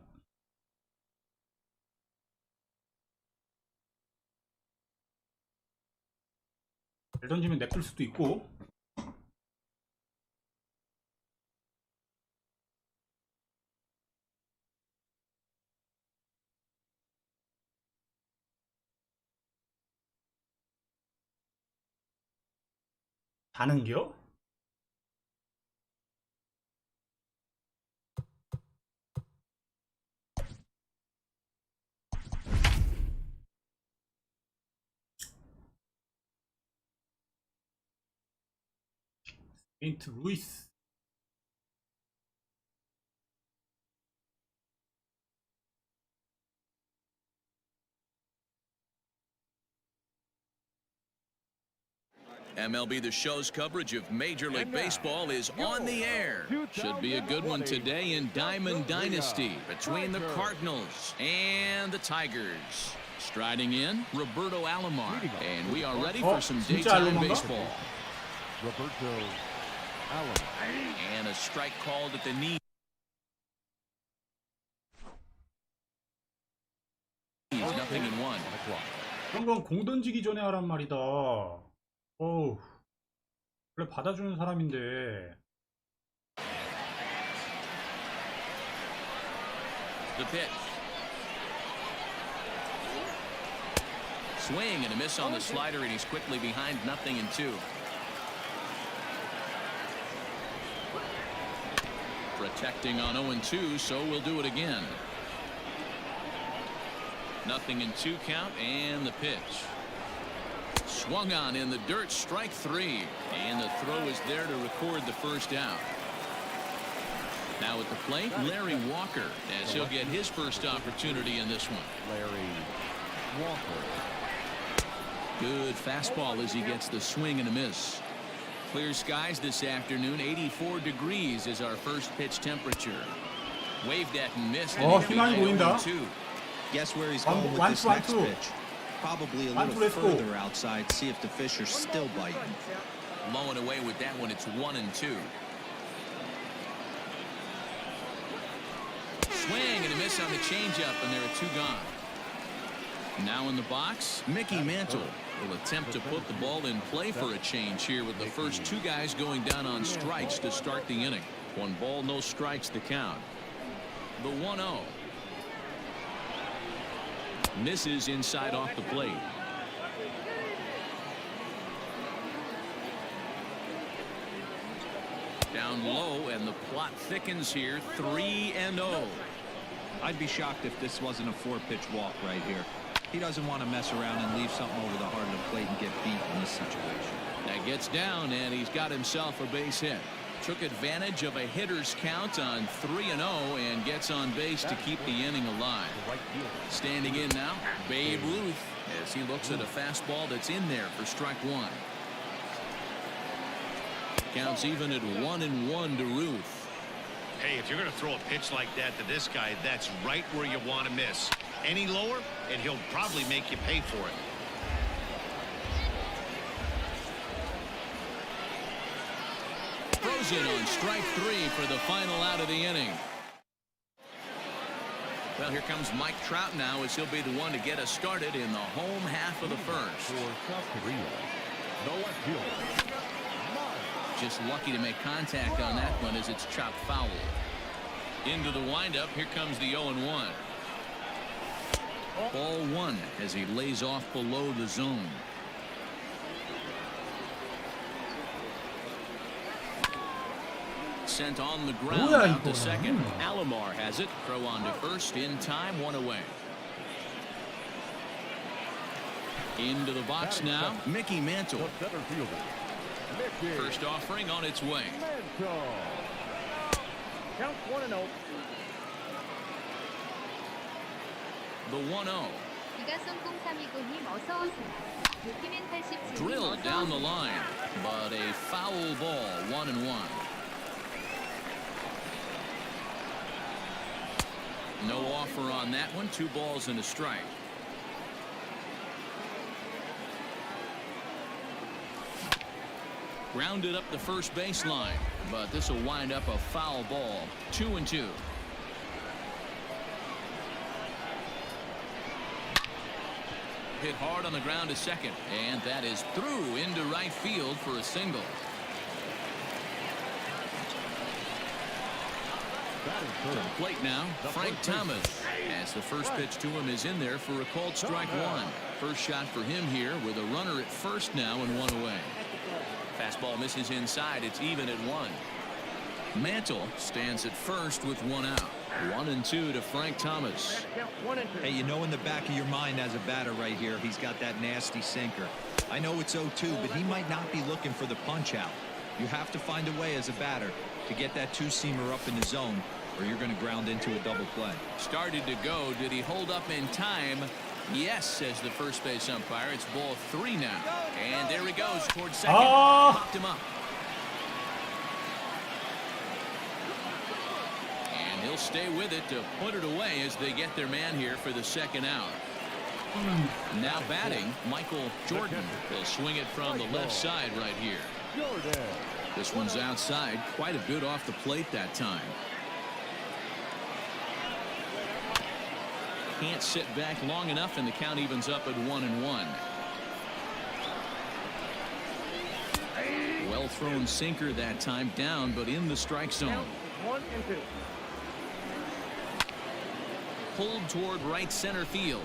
잘 던지면 냅둘 수도 있고. 가는겨? 세인트 루이스. MLB The Show's coverage of Major League Baseball is on the air. Should be a good one today in Diamond Dynasty between the Cardinals and the Tigers. Striding in, Roberto Alomar. And we are ready for some daytime baseball. Roberto Alomar. And a strike called at the knee. 0-1. 그런 건 공 던지기 전에 하란 말이다. 어우, 원래 받아주는 사람인데. The pitch. Swing and a miss on the slider, and he's quickly behind 0-2. Protecting on 0-2, so we'll do it again. 0-2 count, and the pitch. Swung on in the dirt, strike 3, and the throw is there to record the first out. Now at the plate, Larry Walker, as he'll get his first opportunity in this one. Larry Walker. Good fastball as he gets the swing and a miss. Clear skies this afternoon. 84 degrees is our first pitch temperature. Waved at and missed. Oh, 희망이 보인다. Guess where he's going with this next pitch? Probably a little further outside. See if the fish are still biting. Low and away with that one. It's 1-2. Swing and a miss on the changeup, and there are 2 gone. Now in the box, Mickey Mantle will attempt to put the ball in play for a change here with the first 2 guys going down on strikes to start the inning. 1 ball, no strikes the count. The 1-0. Misses inside off the plate. Down low, and the plot thickens here. 3-0. I'd be shocked if this wasn't a 4-pitch walk right here. He doesn't want to mess around and leave something over the heart of the plate and get beat in this situation. That gets down, and he's got himself a base hit. Took advantage of a hitter's count on 3-0 and gets on base to keep the inning alive. Standing in now, Babe Ruth, as he looks at a fastball that's in there for strike 1. Counts even at 1-1 to Ruth. Hey, if you're going to throw a pitch like that to this guy, that's right where you want to miss. Any lower, and he'll probably make you pay for it. Frozen on strike 3 for the final out of the inning. Well, here comes Mike Trout now, as he'll be the one to get us started in the home half of the first. For South Korea, the left fielder. Just lucky to make contact on that one as it's chopped foul. Into the windup, here comes the 0-1. Ball 1 as he lays off below the zone. Sent on the ground out to second. Alomar has it. Throw on to first in time. 1 away. Into the box now, Mickey Mantle. The center fielder. Mickey First offering on its way. Mantle. Count 1-0. The 1-0. 이가송0329님 어서 오세요. 도키맨 87님 Drilled 어서 down the 오세요. line, but a foul ball. 1-1. No offer on that one. 2 balls and a strike. Grounded up the first baseline, but this will wind up a foul ball. 2-2. Hit hard on the ground to second, and that is through into right field for a single. To the plate now, Frank Thomas, as the first pitch to him is in there for a called strike 1. First shot for him here with a runner at first now and 1 away. Fastball misses inside. It's even at 1. Mantle stands at first with 1 out. 1-2 to Frank Thomas. Count 1-2. Hey, you know in the back of your mind as a batter right here, he's got that nasty sinker. I know it's 0-2, but he might not be looking for the punch out. You have to find a way as a batter to get that 2-seamer up in the zone, or you're going to ground into a double play. Started to go. Did he hold up in time? Yes, says the first base umpire. It's ball 3 now. And there he goes towards second. Popped him up. And he'll stay with it to put it away as they get their man here for the second out. Now batting, Michael Jordan. They'll swing it from the left side right here. Jordan. This one's outside. Quite a bit off the plate that time. can't sit back long enough, and the count evens up at 1-1. Well thrown sinker that time, down but in the strike zone. 1-2. Pulled toward right center field.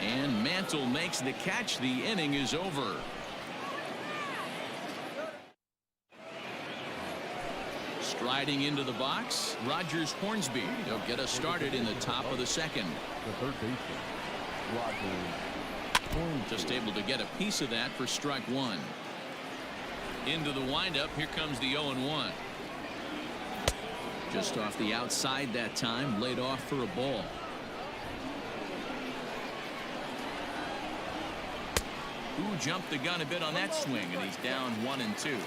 And Mantle makes the catch. The inning is over. Striding into the box, Rogers Hornsby. They'll get us started in the top of the second. The third baseman, Rogers Hornsby. Just able to get a piece of that for strike one. Into the windup. Here comes the 0-1. Just off the outside that time, laid off for a ball. Who jumped the gun a bit on that swing, and he's down 1-2.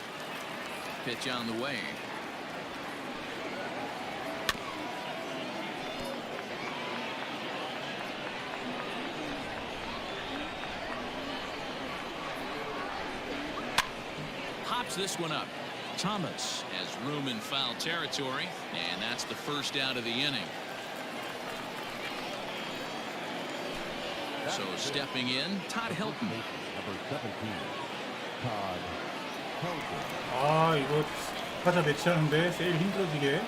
Pitch on the way. Pops this one up. Thomas has room in foul territory, and that's the first out of the inning. So stepping in, Todd Helton. Number 17, Todd Helton. 아, 이거 타자 매치하는데 세일 힘들어지게.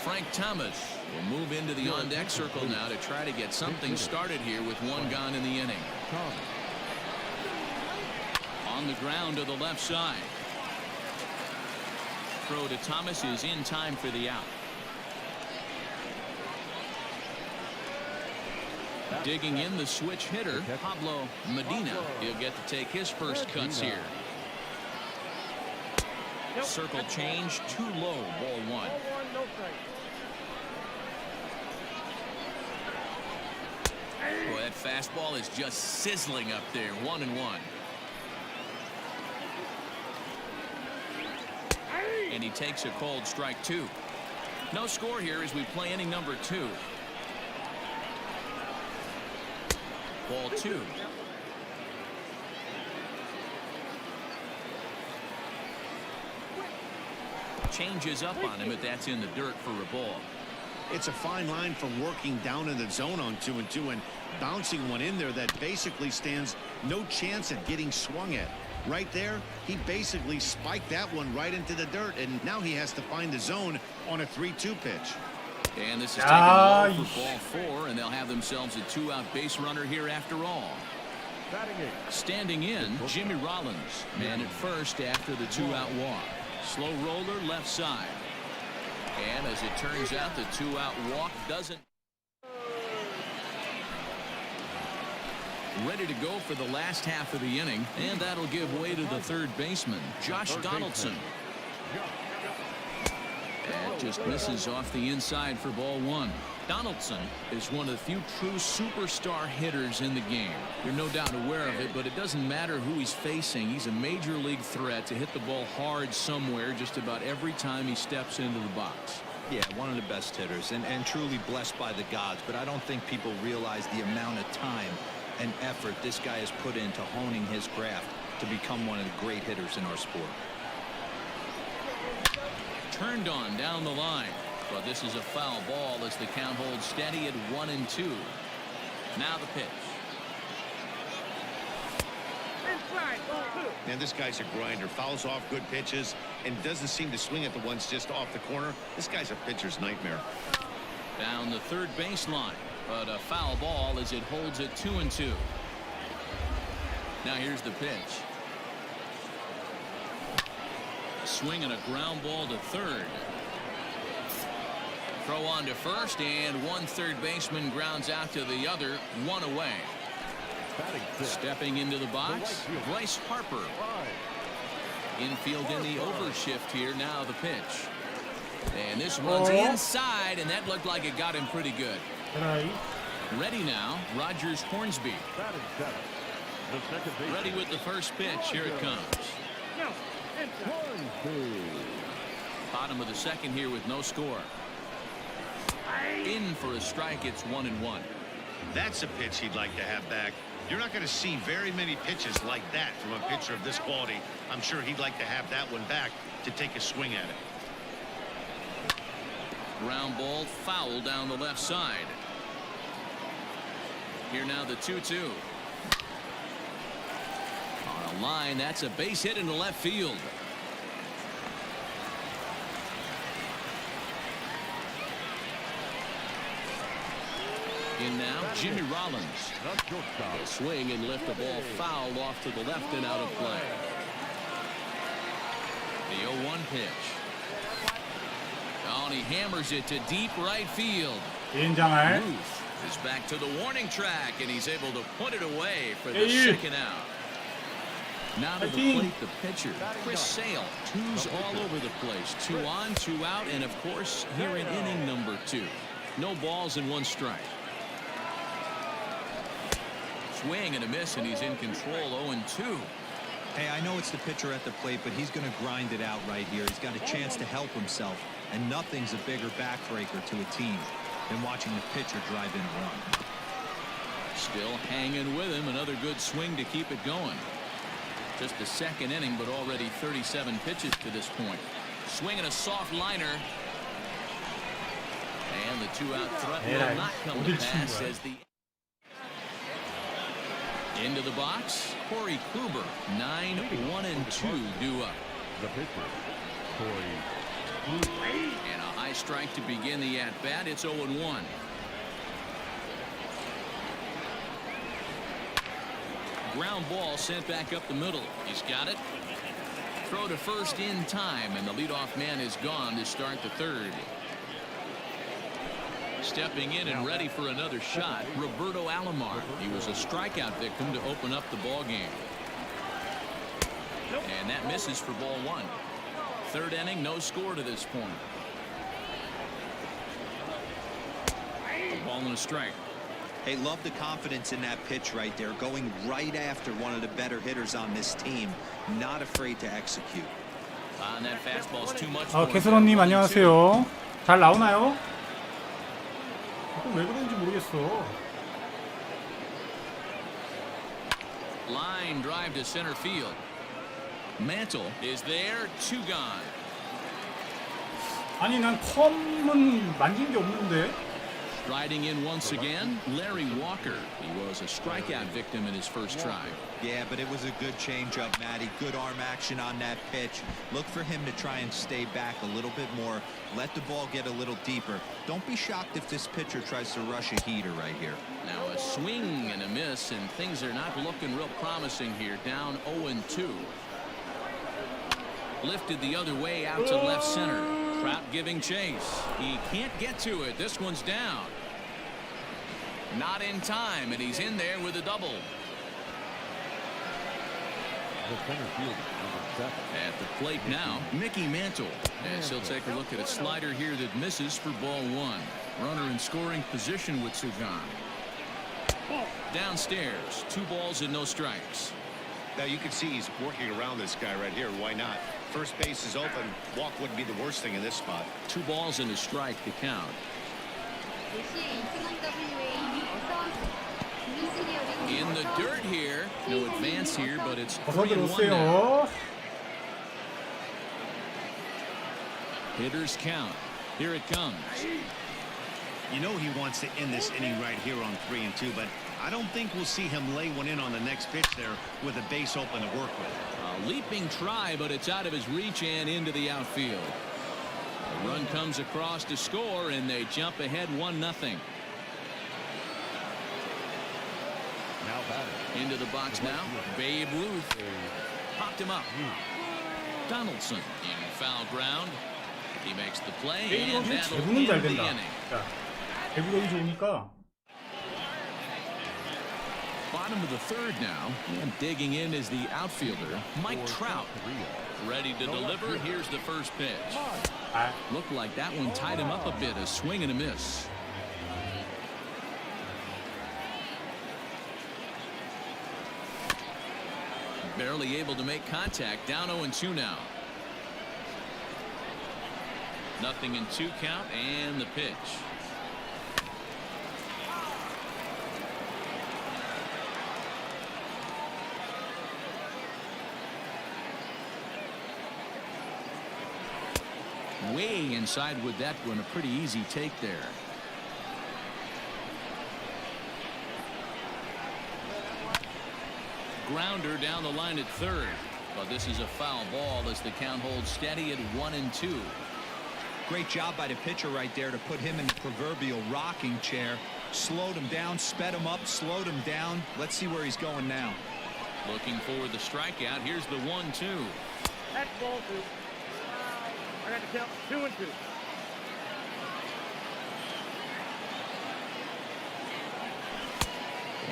Frank Thomas will move into the on-deck circle now to try to get something started here with one gone in the inning. Thomas. On the ground to the left side. Throw to Thomas is in time for the out. Digging in the switch hitter, Pablo Medina. He'll get to take his first cuts here. Circle change, too low, ball one. 0-1, no strike. Boy, that fastball is just sizzling up there. 1-1. And he takes a cold strike two. No score here as we play inning number 2. Ball 2. Changes up on him, but that's in the dirt for a ball. It's a fine line from working down in the zone on 2-2 and bouncing one in there that basically stands no chance at getting swung at. Right there, he basically spiked that one right into the dirt, and now he has to find the zone on a 3-2 pitch. And this is taken low for ball 4, and they'll have themselves a 2-out base runner here after all. Batting eight. Standing in, Jimmy Rollins, man at first after the 2-out walk. Slow roller left side. And as it turns out, the 2-out walk doesn't. Ready to go for the last half of the inning, and that'll give way to the third baseman, Josh Donaldson. That just misses off the inside for ball 1. Donaldson is one of the few true superstar hitters in the game. You're no doubt aware of it, but it doesn't matter who he's facing. He's a major league threat to hit the ball hard somewhere just about every time he steps into the box. Yeah, one of the best hitters and truly blessed by the gods, but I don't think people realize the amount of time and effort this guy has put into honing his craft to become one of the great hitters in our sport. Turned on down the line, but this is a foul ball as the count holds steady at 1-2. Now the pitch. Inside, 0-2. Man, this guy's a grinder. Fouls off good pitches and doesn't seem to swing at the ones just off the corner. This guy's a pitcher's nightmare. Down the third baseline, but a foul ball as it holds at 2-2. Now here's the pitch. Swing and a ground ball to third. Throw on to first, and one third baseman grounds out to the other, one away. Stepping into the box, Bryce Harper. Infield in the overshift here. Now the pitch. And this one's inside, and that looked like it got him pretty good. Ready now, Rogers Hornsby. Ready with the first pitch. Here it comes. No, inside. Bottom of the second here with no score. In for a strike. It's 1-1. That's a pitch he'd like to have back. You're not going to see very many pitches like that from a pitcher of this quality. I'm sure he'd like to have that one back to take a swing at it. Ground ball foul down the left side. Here now the 2-2. On a line, that's a base hit into left field. In now, Jimmy Rollins. He'll swing and lift the ball foul off to the left and out of play. The 0-1 pitch. Oh, and he hammers it to deep right field. 개인장알. Ruth is back to the warning track, and he's able to put it away for the Hey. second out. Now to the plate, the pitcher, Chris Sale. Twos all over the place. 2 on, 2 out, and of course, here in inning number 2. No balls and 1 strike. Swing and a miss, and he's in control. 0-2. Hey, I know it's the pitcher at the plate, but he's going to grind it out right here. He's got a chance to help himself, and nothing's a bigger backbreaker to a team than watching the pitcher drive in a run. Still hanging with him. Another good swing to keep it going. Just the second inning, but already 37 pitches to this point. Swinging a soft liner. And the 2-out threat will not come to pass as the... Into the box, Corey Kluber, 9-1-2 due up. The pitcher, Corey. And a high strike to begin the at-bat. It's 0-1. Ground ball sent back up the middle. He's got it. Throw to first in time, and the leadoff man is gone to start the third. Stepping in and ready for another shot, Roberto Alomar. He was a strikeout victim to open up the ball game. And that misses for ball 1. Third inning, no score to this point. A ball and a strike. Hey, love the confidence in that pitch right there, going right after one of the better hitters on this team. Not afraid to execute. And that fastball's too much. 캐스런님 안녕하세요. 잘 나오나요? 왜 그런지 모르겠어. Line drive to center field. Mantle is there. 2 gone. 아니 난 컴은 만진 게 없는데. Riding in once again, Larry Walker. He was a strikeout victim in his first try. Yeah, but it was a good changeup, Matty. Good arm action on that pitch. Look for him to try and stay back a little bit more. Let the ball get a little deeper. Don't be shocked if this pitcher tries to rush a heater right here. Now a swing and a miss, and things are not looking real promising here. Down 0-2. Lifted the other way out to left center. Trout giving chase. He can't get to it. This one's down. Not in time, and he's in there with a double. The center fielder, number 7. At the plate now, Mickey Mantle. As he'll take a look at a slider here that misses for ball 1. Runner in scoring position with 2 gone. Downstairs, 2 balls and no strikes. Now you can see he's working around this guy right here. Why not? First base is open. Walk wouldn't be the worst thing in this spot. 2 balls and a strike to count. In the dirt here. No advance here, but it's 3-1 now. Hitters count. Here it comes. You know he wants to end this inning right here on 3-2, but I don't think we'll see him lay one in on the next pitch there with a base open to work with. A leaping try, but it's out of his reach and into the outfield. A run comes across to score, and they jump ahead 1-0. Now batting. Into the box now. Babe Ruth popped him up. Donaldson in foul ground. He makes the play, and that'll end the inning. 배구력이 좋으니까. Bottom of the third now, and digging in is the outfielder, Mike Trout. Ready to deliver. Here's the first pitch. Looked like that one tied him up a bit. A swing and a miss. Barely able to make contact. Down 0-2 now. Nothing in 2 count, and the pitch. way inside with that one. A pretty easy take there. Grounder down the line at third. But this is a foul ball as the count holds steady at 1-2. Great job by the pitcher right there to put him in the proverbial rocking chair. Slowed him down, sped him up, slowed him down. Let's see where he's going now. Looking for the strikeout. Here's the 1-2. That's ball 2. I got to count 2 and 2.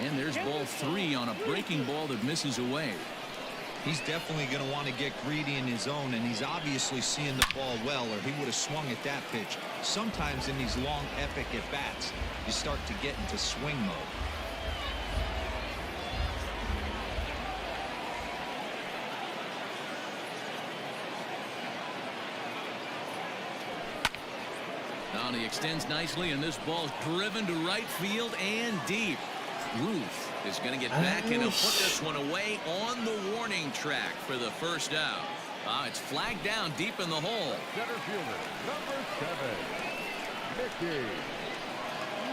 And there's ball 3 on a breaking ball that misses away. He's definitely going to want to get greedy in his zone, and he's obviously seeing the ball well, or he would have swung at that pitch. Sometimes in these long, epic at-bats, you start to get into swing mode. Now he extends nicely, and this ball's driven to right field and deep. Ruth is going to get back and he'll put this one away on the warning track for the first out. It's flagged down deep in the hole. Center fielder, number 7, Mickey.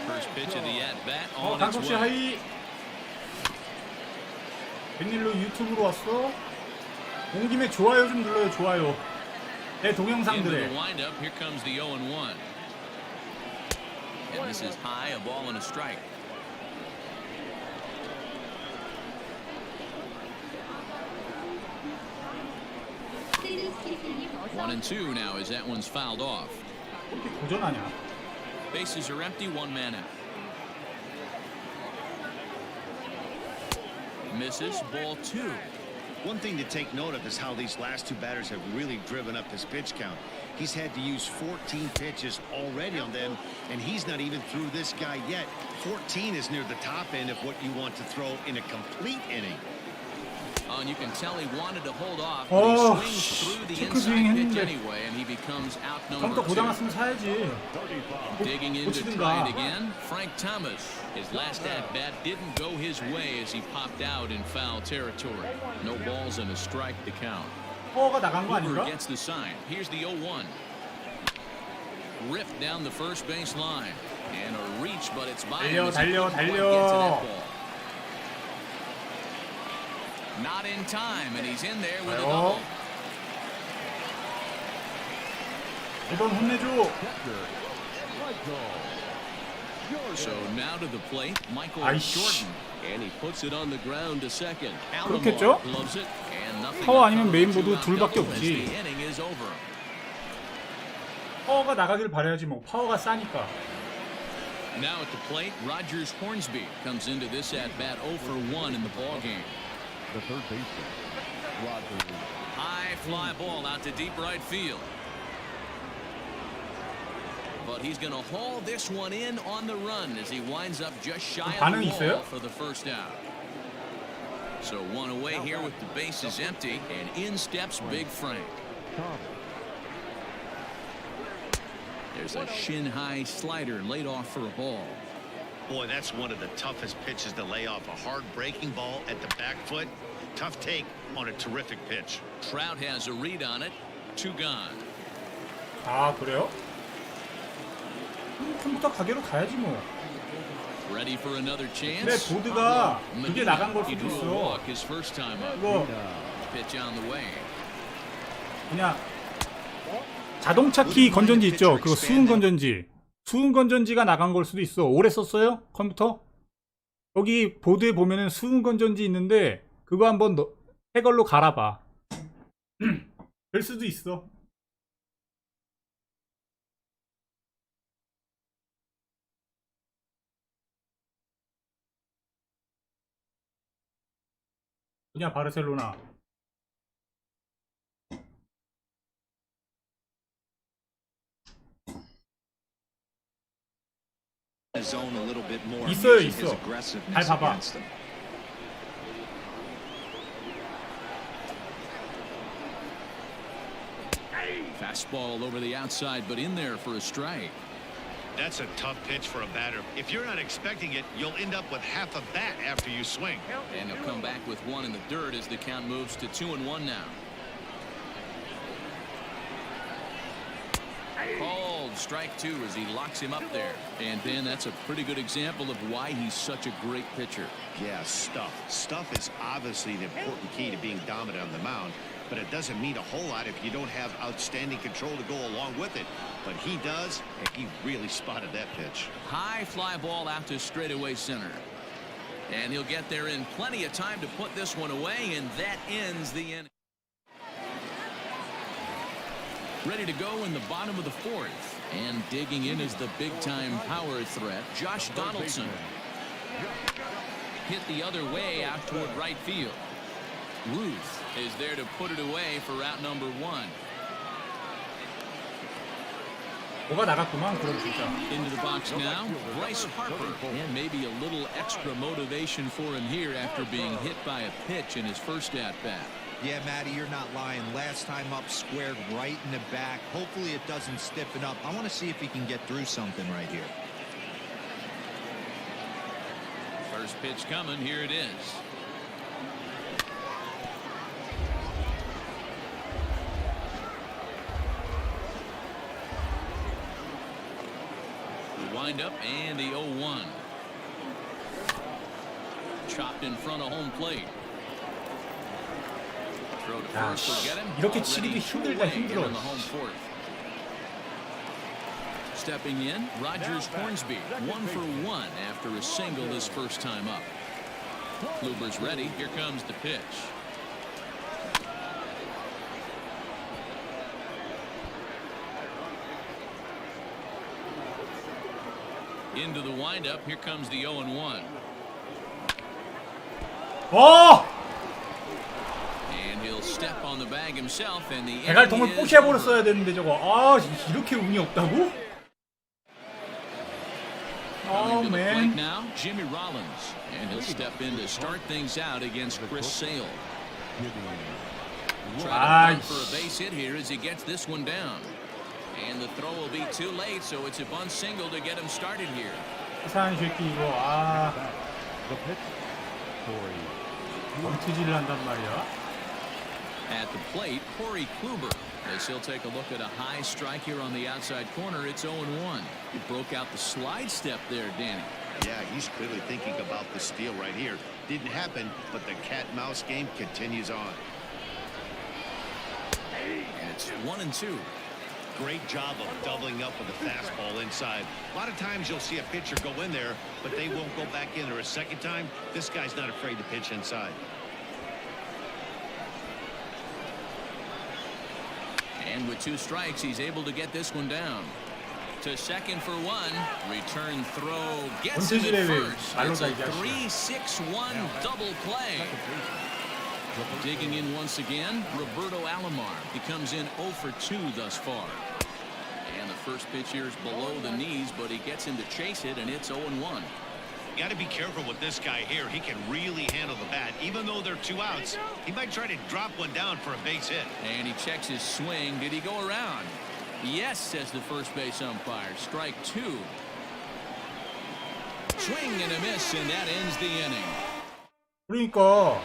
First pitch of the at-bat 어, on its 강석씨 way. 하이. 웬일로 유튜브로 왔어? 온 김에 좋아요 좀 눌러요. 좋아요. 내 Into the 동영상들에. windup, here comes the 0-1. And this is high, a ball and a strike. 스테이지스키스님 어서 1-2 now as that one's fouled off. 이렇게 고전하냐? Bases are empty, one man out. Misses, ball 2. One thing to take note of is how these last 2 batters have really driven up his pitch count. He's had to use 14 pitches already on them, and he's not even through this guy yet. 14 is near the top end of what you want to throw in a complete inning. Oh, and you can tell he wanted to hold off, Oh, but he swings through the 체크 스윙 inside pitch 했는데. anyway, and he becomes out 처음부터 number 고장 2. 났으면 사야지. Digging in to 고치든가. try it again, Frank Thomas. His last at-bat didn't go his way as he popped out in foul territory. No balls and a strike to count. 파워가 나간 거 Hoover 아닌가? gets the sign. Here's the 0-1. Ripped down the first base line. And a reach, but it's by him as he 달려, couldn't quite 달려. get to that ball. Not in time, and he's in there with a double. 이번 혼내줘. So now to the plate, Michael 아이씨. Jordan, and he puts it on the ground to second. 그렇겠죠? Alomar gloves it, and nothing 파워 but 아니면 a 메인보드 two-out 둘밖에 double as 없지. the inning is over. 파워가 나가길 바라야지 뭐. 파워가 싸니까. Now at the plate, Rogers Hornsby comes into this at bat 0 for 1 in the ball game. The third baseman, Rogers. High fly ball out to deep right field. But he's going to haul this one in on the run as he winds up just shy of 반응 the 있어요? wall for the first out. So one away here with the bases empty, and in steps Big Frank. There's a shin-high slider laid off for a ball. Boy, that's one of the toughest pitches to lay off. A hard breaking ball at the back foot. Tough take on a terrific pitch. Trout has a read on it. 2 gone. 아 그래요? 컴퓨터 가게로 가야지 뭐. Ready for another chance. 근데 보드가 그게 나간 걸 He 수도 drew a 있어. walk his first time up. 이거 Pitch on the way. 그냥 자동차 키 건전지 있죠? 그거 수은 건전지. 수은 건전지가 나간 걸 수도 있어. 오래 썼어요? 컴퓨터? 여기 보드에 보면은 수은 건전지 있는데 그거 한번 새 걸로 갈아봐. 될 수도 있어. 그냥 바르셀로나. Zone a little bit more. 있어요, using his 있어. aggressiveness 잘 봐봐. against them. Fastball over the outside, but in there for a strike. That's a tough pitch for a batter. If you're not expecting it, you'll end up with half a bat after you swing. And he'll come back with 1 in the dirt as the count moves to 2-1 now. Strike two as he locks him up there. And Ben, that's a pretty good example of why he's such a great pitcher. Yeah, stuff. Stuff is obviously the important key to being dominant on the mound, but it doesn't mean a whole lot if you don't have outstanding control to go along with it. But he does, and he really spotted that pitch. High fly ball out to straightaway center. And he'll get there in plenty of time to put this one away, and that ends the inning. Ready to go in the bottom of the fourth. And digging in is the big-time power threat, Josh Donaldson. Hit the other way out toward right field. Ruth is there to put it away for out number one. 뭐가 나갔구만. 그럼 진짜. Into the box now, Bryce Harper. And maybe a little extra motivation for him here after being hit by a pitch in his first at-bat. Yeah, Matty, you're not lying. Last time up, squared right in the back. Hopefully it doesn't stiffen up. I want to see if he can get through something right here. First pitch coming. Here it is. The windup and the 0-1. Chopped in front of home plate. Throw to 야, first will get him. 이렇게 Already 치기도 two 힘들다, away 힘들어. here in the home fourth. Stepping in, Rogers Hornsby, 1 for 1 after a single his first time up. Kluber's ready. Here comes the pitch. Into the windup. Here comes the 0-1. 어! And he'll step on the bag himself, and the 대갈통을 inning is 포시해버렸어야 되는데 저거. 아, 이렇게 운이 없다고? Coming Oh to the plate man. now, Jimmy Rollins, and he'll step in to start things out against Chris Sale. Try to run for a base hit here as he gets this one down. And the throw will be too late, so it's a bunt single to get him started here. 이상한 새끼 이거. 아, The pitch. Corey. 번트질을 한단 말이야. At the plate, Corey Kluber, as he'll take a look at a high strike here on the outside corner. It's 0-1. He broke out the slide step there, Danny. Yeah, he's clearly thinking about the steal right here. Didn't happen, but the cat-mouse game continues on. And it's 1-2. Great job of doubling up with a fastball inside. A lot of times you'll see a pitcher go in there, but they won't go back in there a second time. This guy's not afraid to pitch inside. And with 2 strikes, he's able to get this one down. To second for 1. Return throw gets him at first. It's a 3-6-1 double play. Digging in once again, Roberto Alomar. He comes in 0 for 2 thus far. And the first pitch here is below the knees, but he gets in to chase it, and it's 0-1. You got to be careful with this guy here. He can really handle the bat. Even though they're 2 outs, he might try to drop one down for a base hit. And he checks his swing. Did he go around? Yes, says the first base umpire. Strike 2. Swing and a miss, and that ends the inning. 그러니까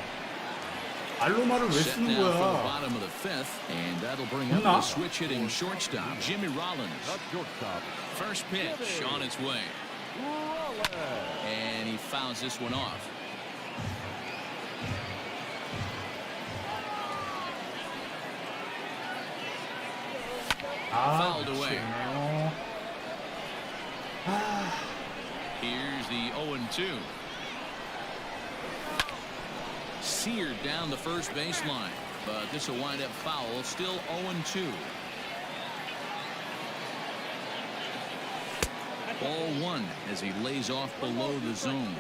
알로마를 왜 Set 쓰는 now for the 거야? bottom of the 5th, and that'll bring up the switch hitting shortstop, Jimmy Rollins. Not shortstop. First pitch on its way. And he fouls this one off. 아, Fouled away. 미치겠네요. Here's the 0-2. Seared down the first baseline, but this will wind up foul. Still 0-2. Ball 1 as he lays off below the zone.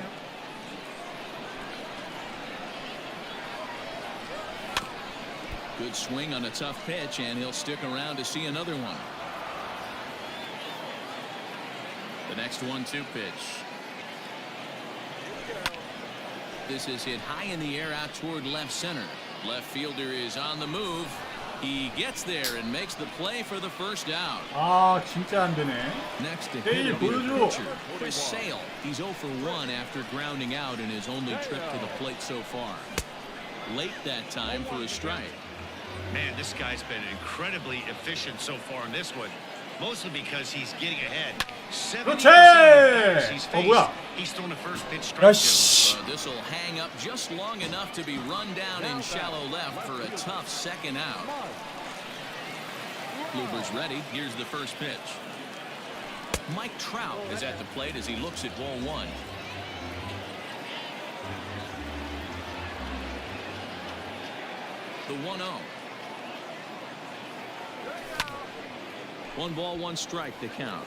Good swing on a tough pitch, and he'll stick around to see another one. The next 1-2 pitch. This is hit high in the air out toward left center. Left fielder is on the move. He gets there and makes the play for the first out. 아, 진짜 안 되네. Next to Hey, hit will be the 보여줘. pitcher, Chris Sale. He's 0 for 1 after grounding out in his only trip to the plate so far. Late that time for a strike. Man, this guy's been incredibly efficient so far in this one. Mostly because he's getting ahead. 70% 그렇지! of the bats he's 어, 뭐야? faced, he's thrown the first pitch strike 야, to. 씨. This will hang up just long enough to be run down in shallow left for a tough second out. Kluber's ready. Here's the first pitch. Mike Trout is at the plate as he looks at ball one. The 1-0. 1 ball, 1 strike to count.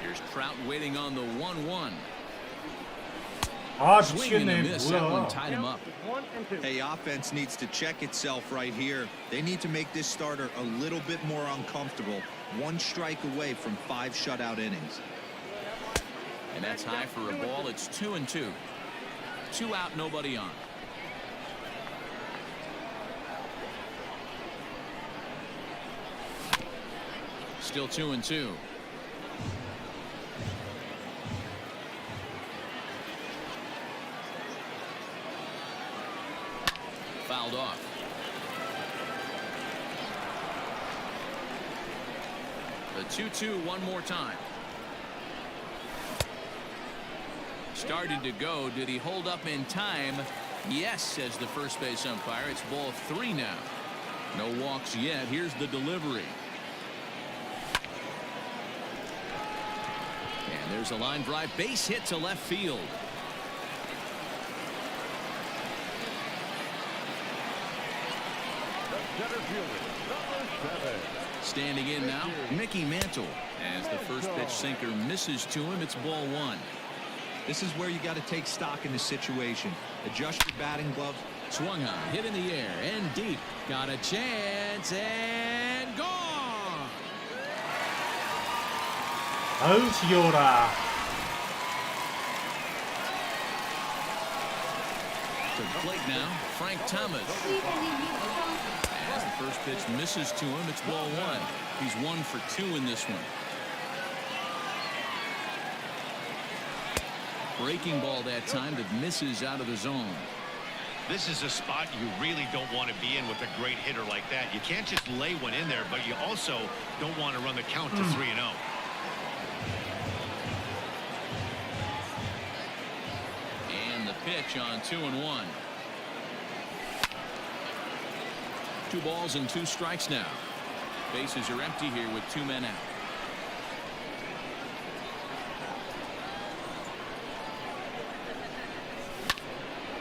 Here's Trout waiting on the 1-1. 아, Swing and a 미치겠네. miss. That one 뭐야? tied him up. 1 and 2. Hey, offense needs to check itself right here. They need to make this starter a little bit more uncomfortable. 1 strike away from 5 shutout innings. And that's high for a ball. It's 2-2. 2 out, nobody on. Still 2-2. Fouled off. The 2-2 one more time. Started to go. Did he hold up in time? Yes, says the first base umpire. It's ball 3 now. No walks yet. Here's the delivery. And there's a line drive. Base hit to left field. The center fielder, number 7. Standing in now, Mickey Mantle. As the first pitch sinker misses to him, it's ball 1. This is where you got to take stock in the situation. Adjust your batting gloves. Swung on, hit in the air, and deep. Got a chance, and gone! 아유, 지겨워라. To the plate now, Frank Thomas. 수의사님 어서오세요. As the first pitch misses to him, it's ball 1. He's 1 for 2 in this one. Breaking ball that time that misses out of the zone. This is a spot you really don't want to be in with a great hitter like that. You can't just lay one in there, but you also don't want to run the count to 3-0. And the pitch on 2-1. 2 balls and 2 strikes now. Bases are empty here with 2 men out.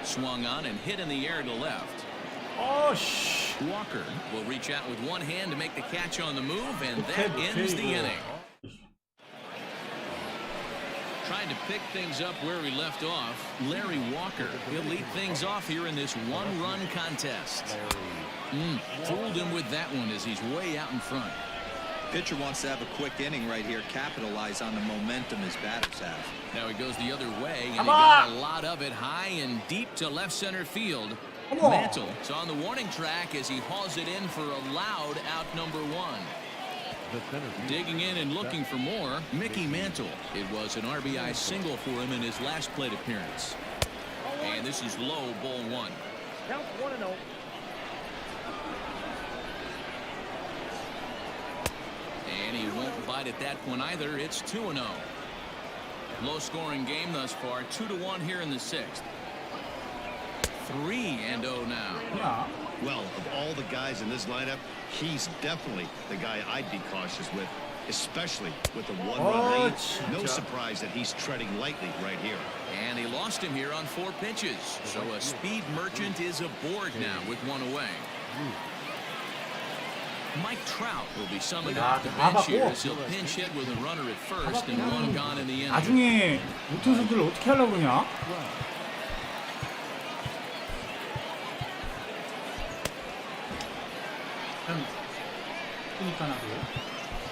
Swung on and hit in the air to left. 어, 씨. Walker will reach out with one hand to make the catch on the move, and that ends the inning. Trying to pick things up where we left off. Larry Walker, he'll lead things off here in this 1-run contest. Fooled him with that one as he's way out in front. Pitcher wants to have a quick inning right here, capitalize on the momentum his batters have. Now he goes the other way, and he got a lot of it high and deep to left center field. Mantle is on the warning track as he hauls it in for a loud out number 1. The center fielder, Digging in and looking for more, Mickey Mantle. It was an RBI single for him in his last plate appearance. And this is low, ball 1. Count 1-0. And he won't bite at that one either. It's 2-0. Low scoring game thus far. 2-1 here in the 6th. 3-0 now. 야. Well, of all the guys in this lineup, he's definitely the guy I'd be cautious with, especially with the 1-run lead. No surprise that he's treading lightly right here. And he lost him here on 4 pitches. So a speed merchant is aboard now with 1 away. Mike Trout will be summoned off the bench here as he'll pinch hit with a runner at first and 1 gone in the inning. 나중에 모튼 선수를 어떻게 하려고 그러냐?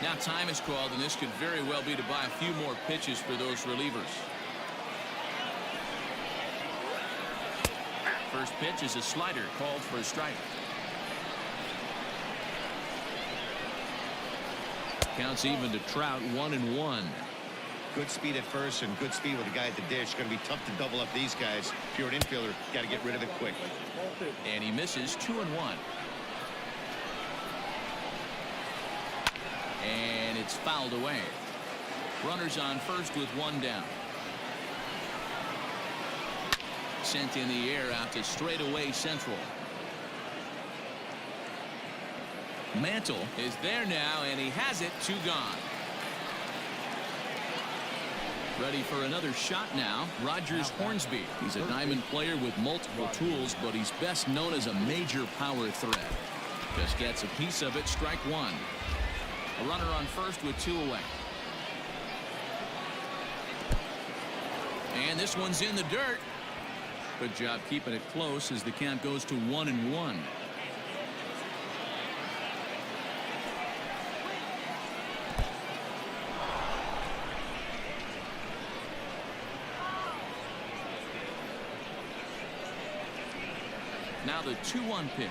Now time is called, and this could very well be to buy a few more pitches for those relievers. First pitch is a slider called for a strike. Counts even to Trout, 1-1. Good speed at first and good speed with the guy at the dish. Going to be tough to double up these guys. If you're an infielder, got to get rid of it quick. And he misses 2-1. And it's fouled away. Runners on first with one down. Sent in the air out to straightaway central. Mantle is there now, and he has it. 2 gone. Ready for another shot now. Rogers Hornsby. He's a diamond player with multiple tools, but he's best known as a major power threat. Just gets a piece of it. Strike 1. A runner on first with 2 away. And this one's in the dirt. Good job keeping it close as the count goes to 1-1. Now the 2-1 pitch.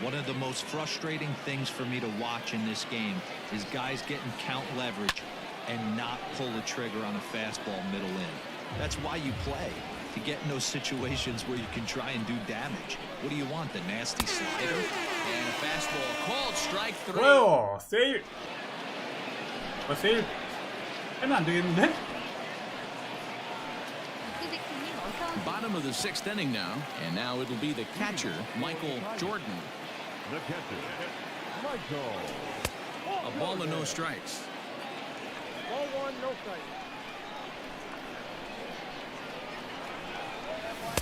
One of the most frustrating things for me to watch in this game is guys getting count leverage and not pull the trigger on a fastball middle in. That's why you play, to get in those situations where you can try and do damage. What do you want, the nasty slider? And a fastball called strike 3. 좋아요. 세일. 세일 하면 안 되겠는데? 엑스제크님 어서 오세요. Bottom of the 6th inning now, and now it'll be the catcher, Michael Jordan. The catcher, Michael. A ball and no strikes. Ball 1, no strike.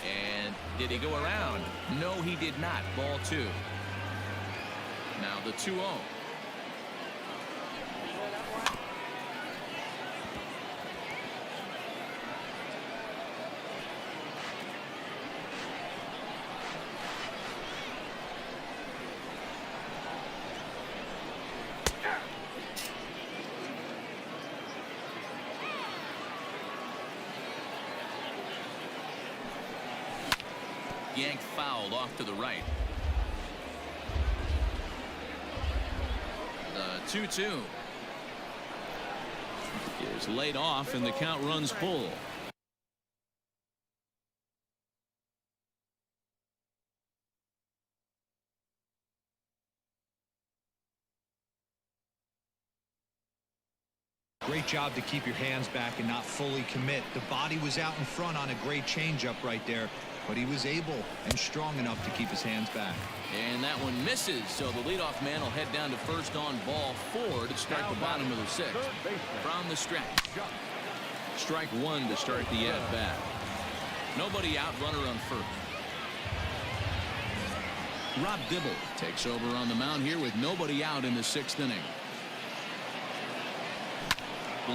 And did he go around? No, he did not. Ball 2. Now the 2-0. Yanked fouled off to the right. The 2-2 is laid off, and the count runs full. Great job to keep your hands back and not fully commit. The body was out in front on a great changeup right there, but he was able and strong enough to keep his hands back. And that one misses, so the leadoff man will head down to first on ball 4 to start the bottom of the 6th. From the stretch. Strike 1 to start the at-bat. Nobody out, runner on first. Rob Dibble takes over on the mound here with nobody out in the 6th inning.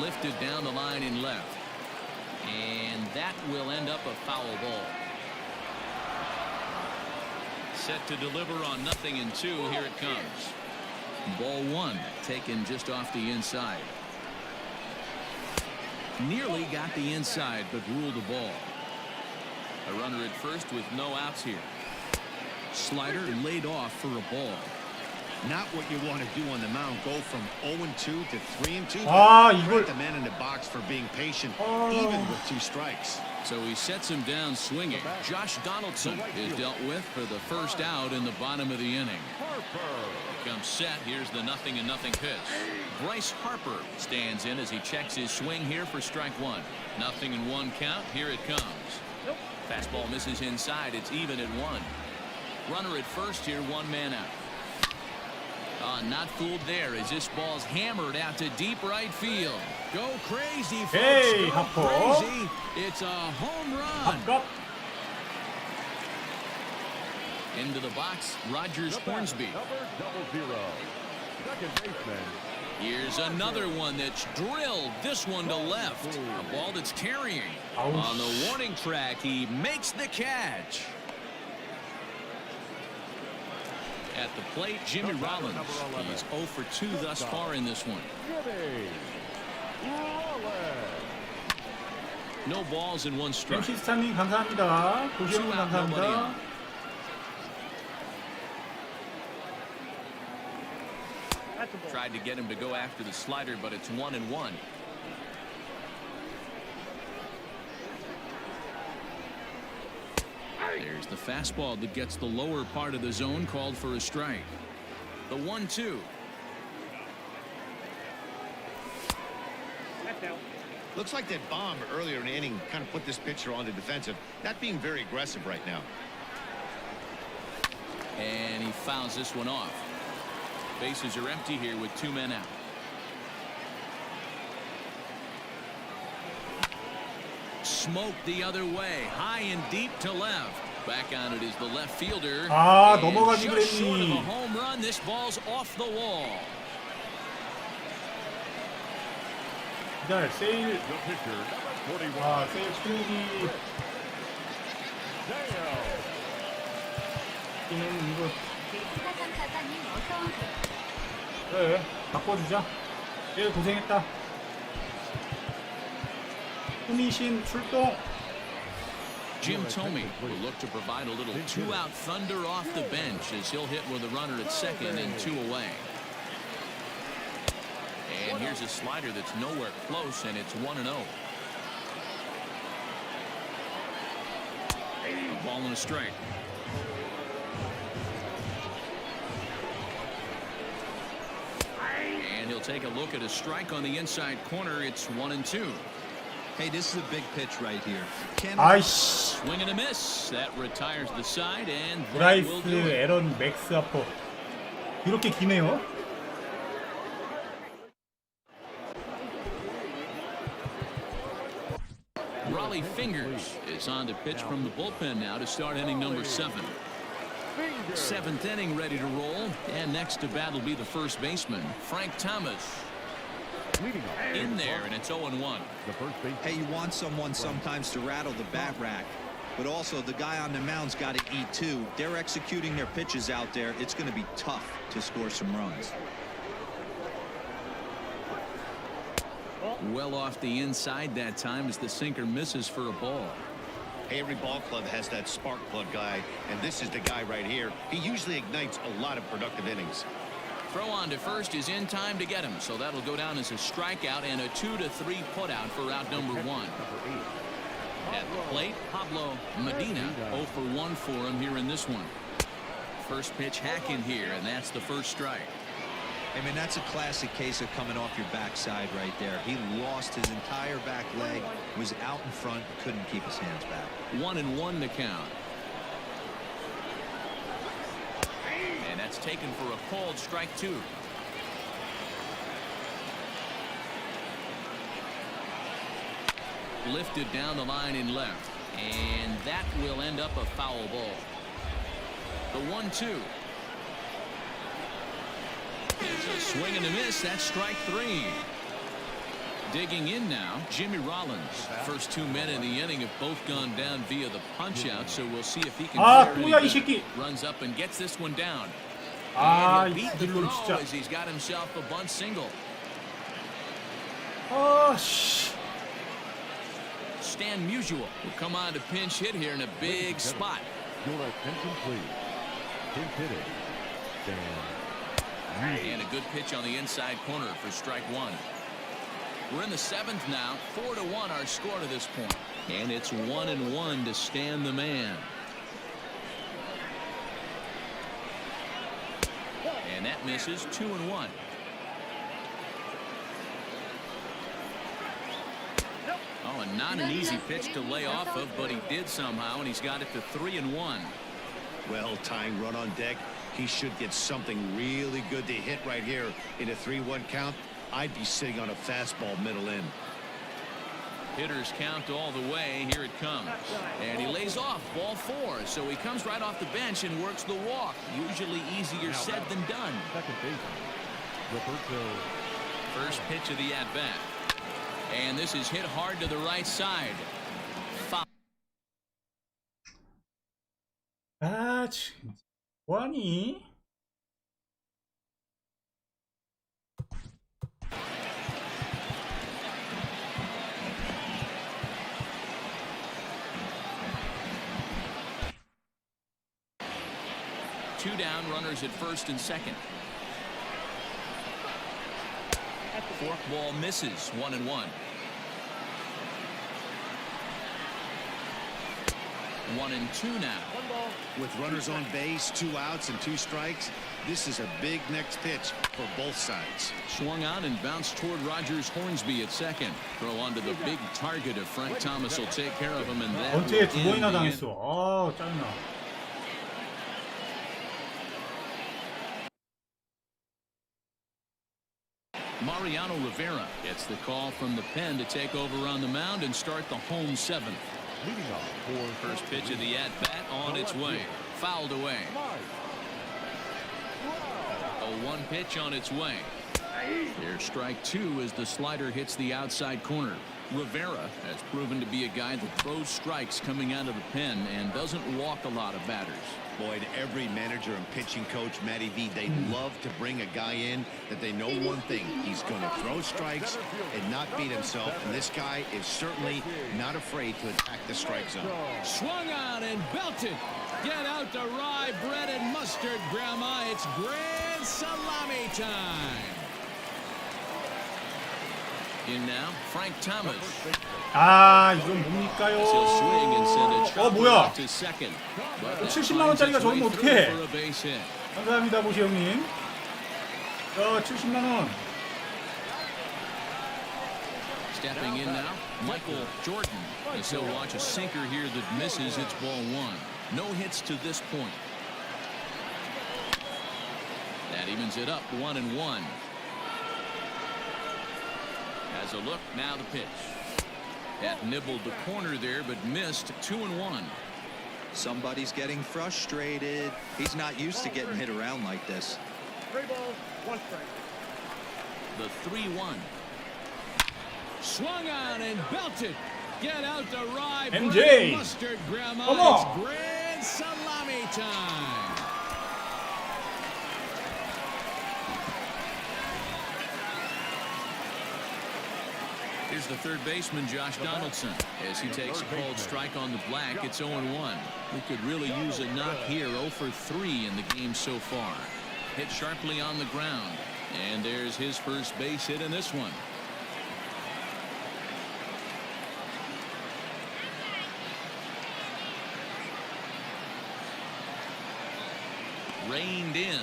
Lifted down the line in left. And that will end up a foul ball. Set to deliver on 0-2. Here it comes. Ball 1 taken just off the inside. Nearly got the inside, but ruled the ball. A runner at first with no outs here. Slider laid off for a ball. Not what you want to do on the mound. Go from 0-2 to 3-2. 아, Credit 이걸 the man in the box for being patient, even with 2 strikes. So he sets him down swinging. Josh Donaldson is dealt with for the first out in the bottom of the inning. Here comes set. Here's the 0-0 pitch. Bryce Harper stands in as he checks his swing here for strike 1. 0-1 count. Here it comes. Fastball misses inside. It's even at 1. Runner at first here, 1 man out. Not fooled there as this ball's hammered out to deep right field. Go crazy, folks. Hey, Go Harper. crazy. It's a home run. 바깥. Into the box, Rogers Hornsby. Number 00. Second baseman. Here's another one that's drilled. This one to left. A ball that's carrying. Ouch. On the warning track, he makes the catch. At the plate, Jimmy Rollins. He's 0 for 2 thus far in this one. Jimmy Rollins. No balls and 1 strike. 펜시스타님 감사합니다. 고시영 감사합니다. That's a ball. Tried to get him to go after the slider, but it's 1-1. There's the fastball that gets the lower part of the zone, called for a strike. The 1-2. count. Looks like that bomb earlier in the inning kind of put this pitcher on the defensive, not being very aggressive right now. And he fouls this one off. Bases are empty here with 2 men out. Smoke the other way, high and deep to left. Back on it is the left fielder. 아, And 넘어가지 just short of a 그랬니. home run. This ball's off the wall. 기다려, 세일. The pitcher, number 41. 아, 세일 출력이. 이는 이거. 사삼사사님 어서오세요. 그래, 바꿔주자. 세일 고생했다. 후미신 출동. Jim Thome will look to provide a little 2-out thunder off the bench as he'll hit with a runner at second and 2 away. And here's a slider that's nowhere close, and it's 1-0. A ball and a strike. And he'll take a look at a strike on the inside corner. It's 1-2. Hey, this is a big pitch right here. Can 아이씨. Swing and a miss. That retires the side, and that will 브라이스, do it. 에런, 맥스 아퍼. 이렇게 기네요. Raleigh Fingers is on to pitch from the bullpen now to start inning number 7. 7th inning ready to roll, and next to bat will be the first baseman, Frank Thomas. Leading off. In there, and it's 0-1. The first base. Hey, you want someone sometimes to rattle the bat rack, but also the guy on the mound's got to eat too. They're executing their pitches out there. It's going to be tough to score some runs. Well off the inside that time as the sinker misses for a ball. Hey, every ball club has that spark plug guy, and this is the guy right here. He usually ignites a lot of productive innings. Throw on to first is in time to get him, so that'll go down as a strikeout and a 2-3 putout for out number 1. At the plate, Pablo Medina 0 for 1 for him here in this one. First pitch hack in here, and that's the first strike. I mean, that's a classic case of coming off your backside right there. He lost his entire back leg, was out in front, couldn't keep his hands back. 1-1 to count. And that's taken for a called strike 2. Lifted down the line in left, and that will end up a foul ball. The 1-2. It's a swing and a miss. That's strike 3. Digging in now, Jimmy Rollins. First 2 men in the inning have both gone down via the punch out, so we'll see if he can 아, fare any 또야 이 better. 새끼. Runs up and gets this one down. 아, And 이 he'll beat the 딜로 throw 진짜. as he's got himself a bunt single. 아, 씨. Stan Musial will come on to pinch hit here in a big spot. Your attention, please. Pinch hitting. And a good pitch on the inside corner for strike 1. We're in the 7th now. 4-1 our score to this point. And it's 1-1 to Stan the man. And that misses. 2-1. Oh, and not an easy pitch to lay off of, but he did somehow, and he's got it to 3-1. Well, tying run on deck. He should get something really good to hit right here in a 3-1 count. I'd be sitting on a fastball middle in. Hitters count all the way. Here it comes. And he lays off ball 4. So he comes right off the bench and works the walk. Usually easier said than done. Second baseman, Roberto. First pitch of the at-bat. And this is hit hard to the right side. Foul. 아, 참. 뭐하니? Two down, runners at first and second. Fork ball misses. 1-1. 1-2 now. One ball. With runners on base, 2 outs and 2 strikes, this is a big next pitch for both sides. Swung on and bounced toward Rogers Hornsby at second. Throw onto the big target of Frank Thomas will take care of him, and that 번트에 will 두 end 번이나 the 당했어. 아, 짜증나. Mariano Rivera gets the call from the pen to take over on the mound and start the home 7th. Leading off for First pitch of the at-bat on its way. Fouled away. A 1 pitch on its way. There's strike 2 as the slider hits the outside corner. Rivera has proven to be a guy that throws strikes coming out of the pen and doesn't walk a lot of batters. Boyd, every manager and pitching coach, Matty V, they love to bring a guy in that they know one thing. He's going to throw strikes and not beat himself. And this guy is certainly not afraid to attack the strike zone. Swung on and belted. Get out the rye bread and mustard, Grandma. It's grand salami time. In now, Frank Thomas. 아, 이건 뭡니까요? He'll swing and send a chopper 뭐야? out to second. But that 70만 finds 원짜리가 its way 저러면 through 어떡해? for a base hit. 감사합니다, 보시 형님. 자, 70만 원. Stepping in now, Michael Jordan. As he'll watch a sinker here that misses, it's ball 1. No hits to this point. That evens it up 1-1. Has a look, now the pitch. That nibbled the corner there, but missed 2-1. Somebody's getting frustrated. He's not used to getting hit around like this. 3 balls, 1 strike. The 3-1. Swung on and belted. Get out the rye bread MJ. and mustard, Grandma. Come on. It's grand salami time. Here's the third baseman, Josh Donaldson. As he takes a cold strike on the black, it's 0-1. We could really use a knock here. 0 for 3 in the game so far. Hit sharply on the ground. And there's his first base hit in this one. Reined in.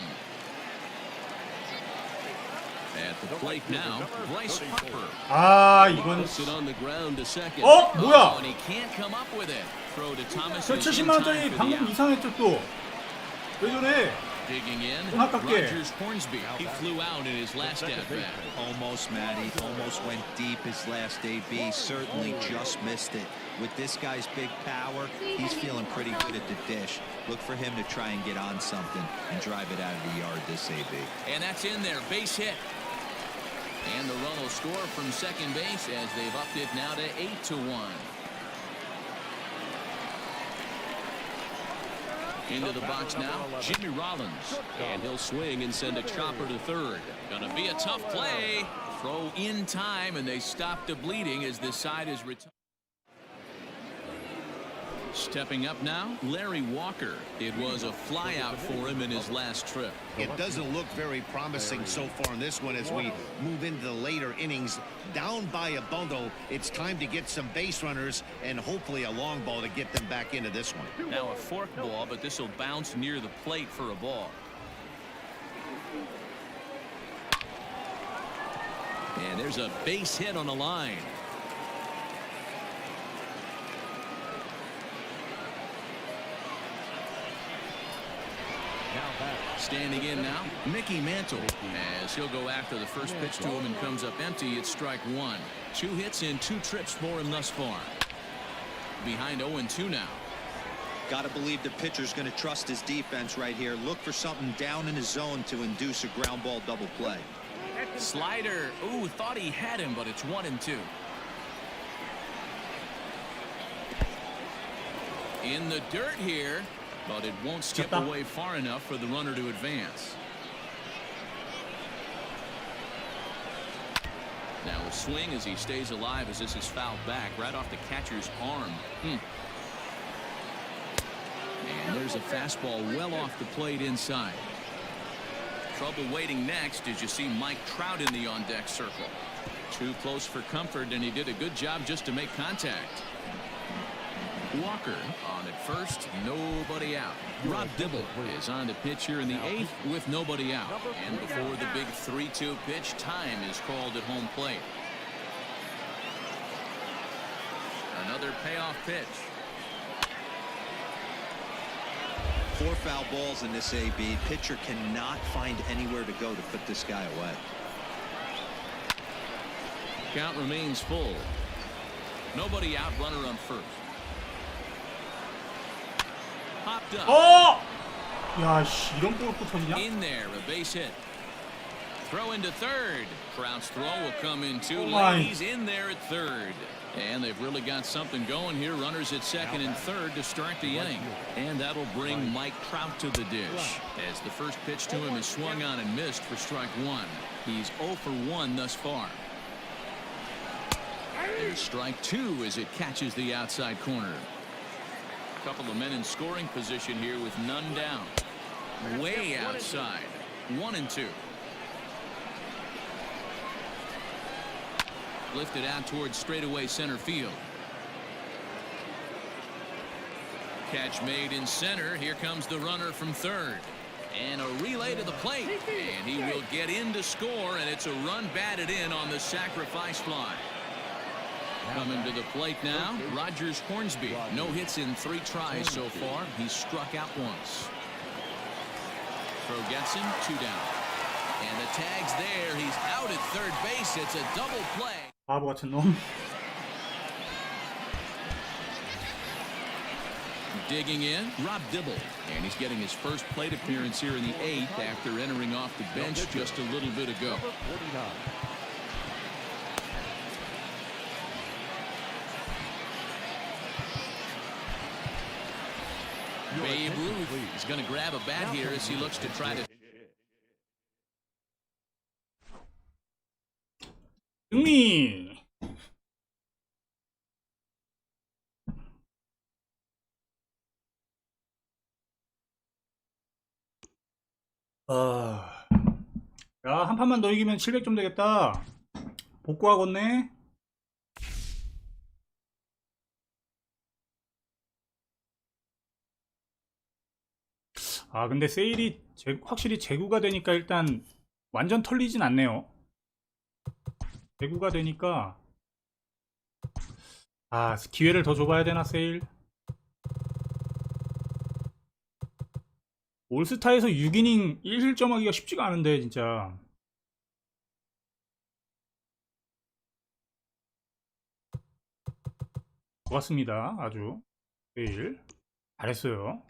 At the plate now, Bryce Harper. 아, 이건 Puts it on the ground to second. 뭐야? And he can't come up with it. Throw to Thomas. 저 70만 원짜리 방금 이상했죠 또. 왜 저래? Digging in, 좀 아깝게. Rogers Hornsby. He flew out in his last at bat. Almost, Matty. Almost went deep his last AB. Certainly just missed it. With this guy's big power, he's feeling pretty good at the dish. Look for him to try and get on something and drive it out of the yard this AB. And that's in there. Base hit. And the run will score from second base as they've upped it now to 8-1. Into the box now, Jimmy Rollins. And he'll swing and send a chopper to third. Gonna be a tough play. Throw in time, and they stop the bleeding as this side is retired. Stepping up now, Larry Walker. It was a flyout for him in his last trip. It doesn't look very promising so far in this one as we move into the later innings. Down by a bundle, it's time to get some base runners and hopefully a long ball to get them back into this one. Now a fork ball, but this will bounce near the plate for a ball. And there's a base hit on the line. Standing in now, Mickey Mantle, as he'll go after the first pitch to him and comes up empty. It's strike 1. 2 hits in 2 trips for him thus far. Behind 0-2 now. Got to believe the pitcher's going to trust his defense right here. Look for something down in his zone to induce a ground ball double play. Slider. Ooh, thought he had him, but it's 1-2. In the dirt here, but it won't skip away far enough for the runner to advance. Now a swing as he stays alive as this is fouled back right off the catcher's arm. And there's a fastball well off the plate inside. Trouble waiting next as you see Mike Trout in the on-deck circle. Too close for comfort, and he did a good job just to make contact. Walker on at first, nobody out. Rob Dibble is on the pitch here in the 8th with nobody out. And before the big 3-2 pitch, time is called at home plate. Another payoff pitch. 4 foul balls in this AB. Pitcher cannot find anywhere to go to put this guy away. Count remains full. Nobody out, runner on first. Popped up. 야, 씨, 이런 볼도 터지냐? In there, a base hit. Throw into third. Trout's throw will come in too my. late. He's in there at third. And they've really got something going here. Runners at second and third to start the inning. And that'll bring Mike Trout to the dish, as the first pitch to him is swung on and missed for strike 1. He's 0 for 1 thus far. There's strike 2 as it catches the outside corner. A couple of men in scoring position here with none down. Way outside. 1-2. Lifted out towards straightaway center field. Catch made in center. Here comes the runner from third. And a relay to the plate. And he will get in to score, and it's a run batted in on the sacrifice fly. Coming to the plate now, Rogers Hornsby. No hits in 3 tries so far. He's struck out once. Throw gets him, 2 down. And the tag's there. He's out at third base. It's a double play. 바보 같은 놈. Digging in, Rob Dibble. And he's getting his first plate appearance here in the 8th after entering off the bench just a little bit ago. Babe Ruth is going to grab a bat here as he looks to try to. 승리. 야, 한 판만 더 이기면 700점 되겠다. 복구하겠네. 아, 근데 세일이 확실히 재구가 되니까 일단 완전 털리진 않네요. 재구가 되니까 기회를 더 줘봐야 되나 세일? 올스타에서 6이닝 1실점 하기가 쉽지가 않은데 진짜. 좋았습니다. 아주 세일 잘했어요.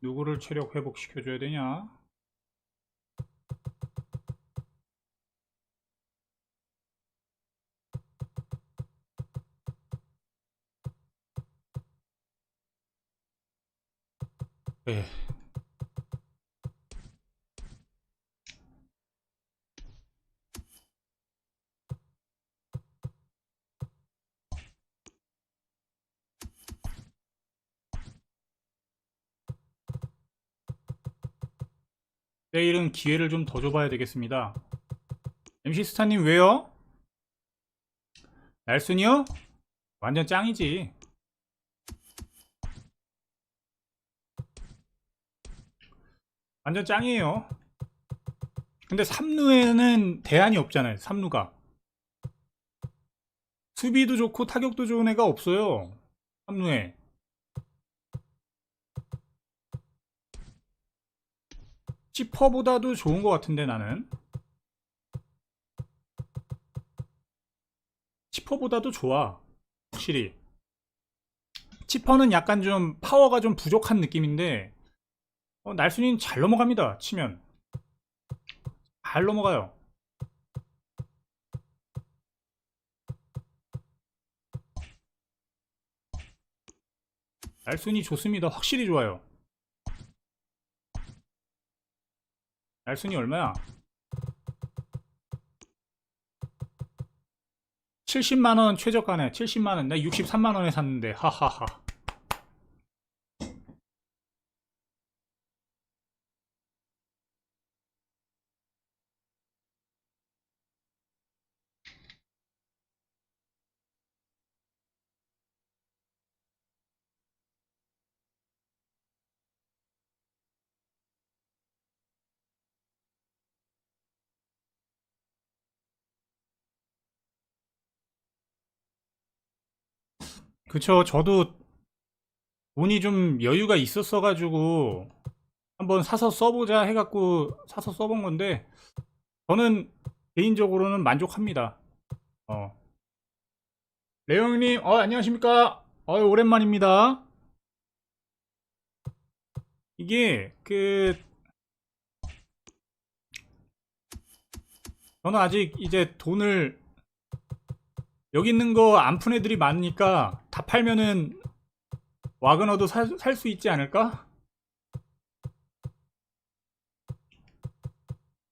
누구를 체력 회복시켜줘야 되냐? 네. 내일은 기회를 좀 더 줘봐야 되겠습니다. MC 스타님 왜요? 날순이요? 완전 짱이지. 완전 짱이에요. 근데 3루에는 대안이 없잖아요. 3루가 수비도 좋고 타격도 좋은 애가 없어요. 3루에 치퍼보다도 좋은 것 같은데 나는 치퍼보다도 좋아. 확실히 치퍼는 약간 좀 파워가 좀 부족한 느낌인데 날순이는 잘 넘어갑니다. 치면 잘 넘어가요. 날순이 좋습니다. 확실히 좋아요. 날순이 얼마야? 70만원 최저가네. 70만원. 나 63만원에 샀는데 하하하. 그쵸. 저도 돈이 좀 여유가 있었어가지고 한번 사서 써보자 해갖고 사서 써본 건데 저는 개인적으로는 만족합니다. 어. 레옹님, 안녕하십니까? 오랜만입니다. 이게 저는 아직 이제 돈을 여기 있는 거 안 푼 애들이 많으니까 다 팔면은 와그너도 살 수 있지 않을까?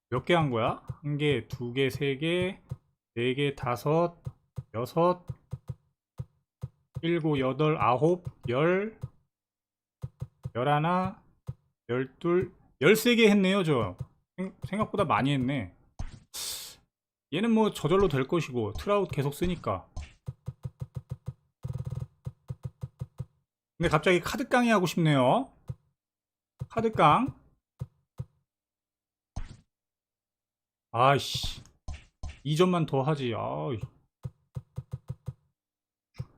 몇 개 한 거야? 한 개, 두 개, 세 개, 네 개, 다섯, 여섯, 일곱, 여덟, 아홉, 열, 열하나, 열둘, 13개 했네요, 저. 생각보다 많이 했네. 얘는 뭐 저절로 될 것이고, 트라웃 계속 쓰니까. 근데 갑자기 카드깡이 하고 싶네요. 카드깡. 아이씨. 2점만 더 하지. 아이.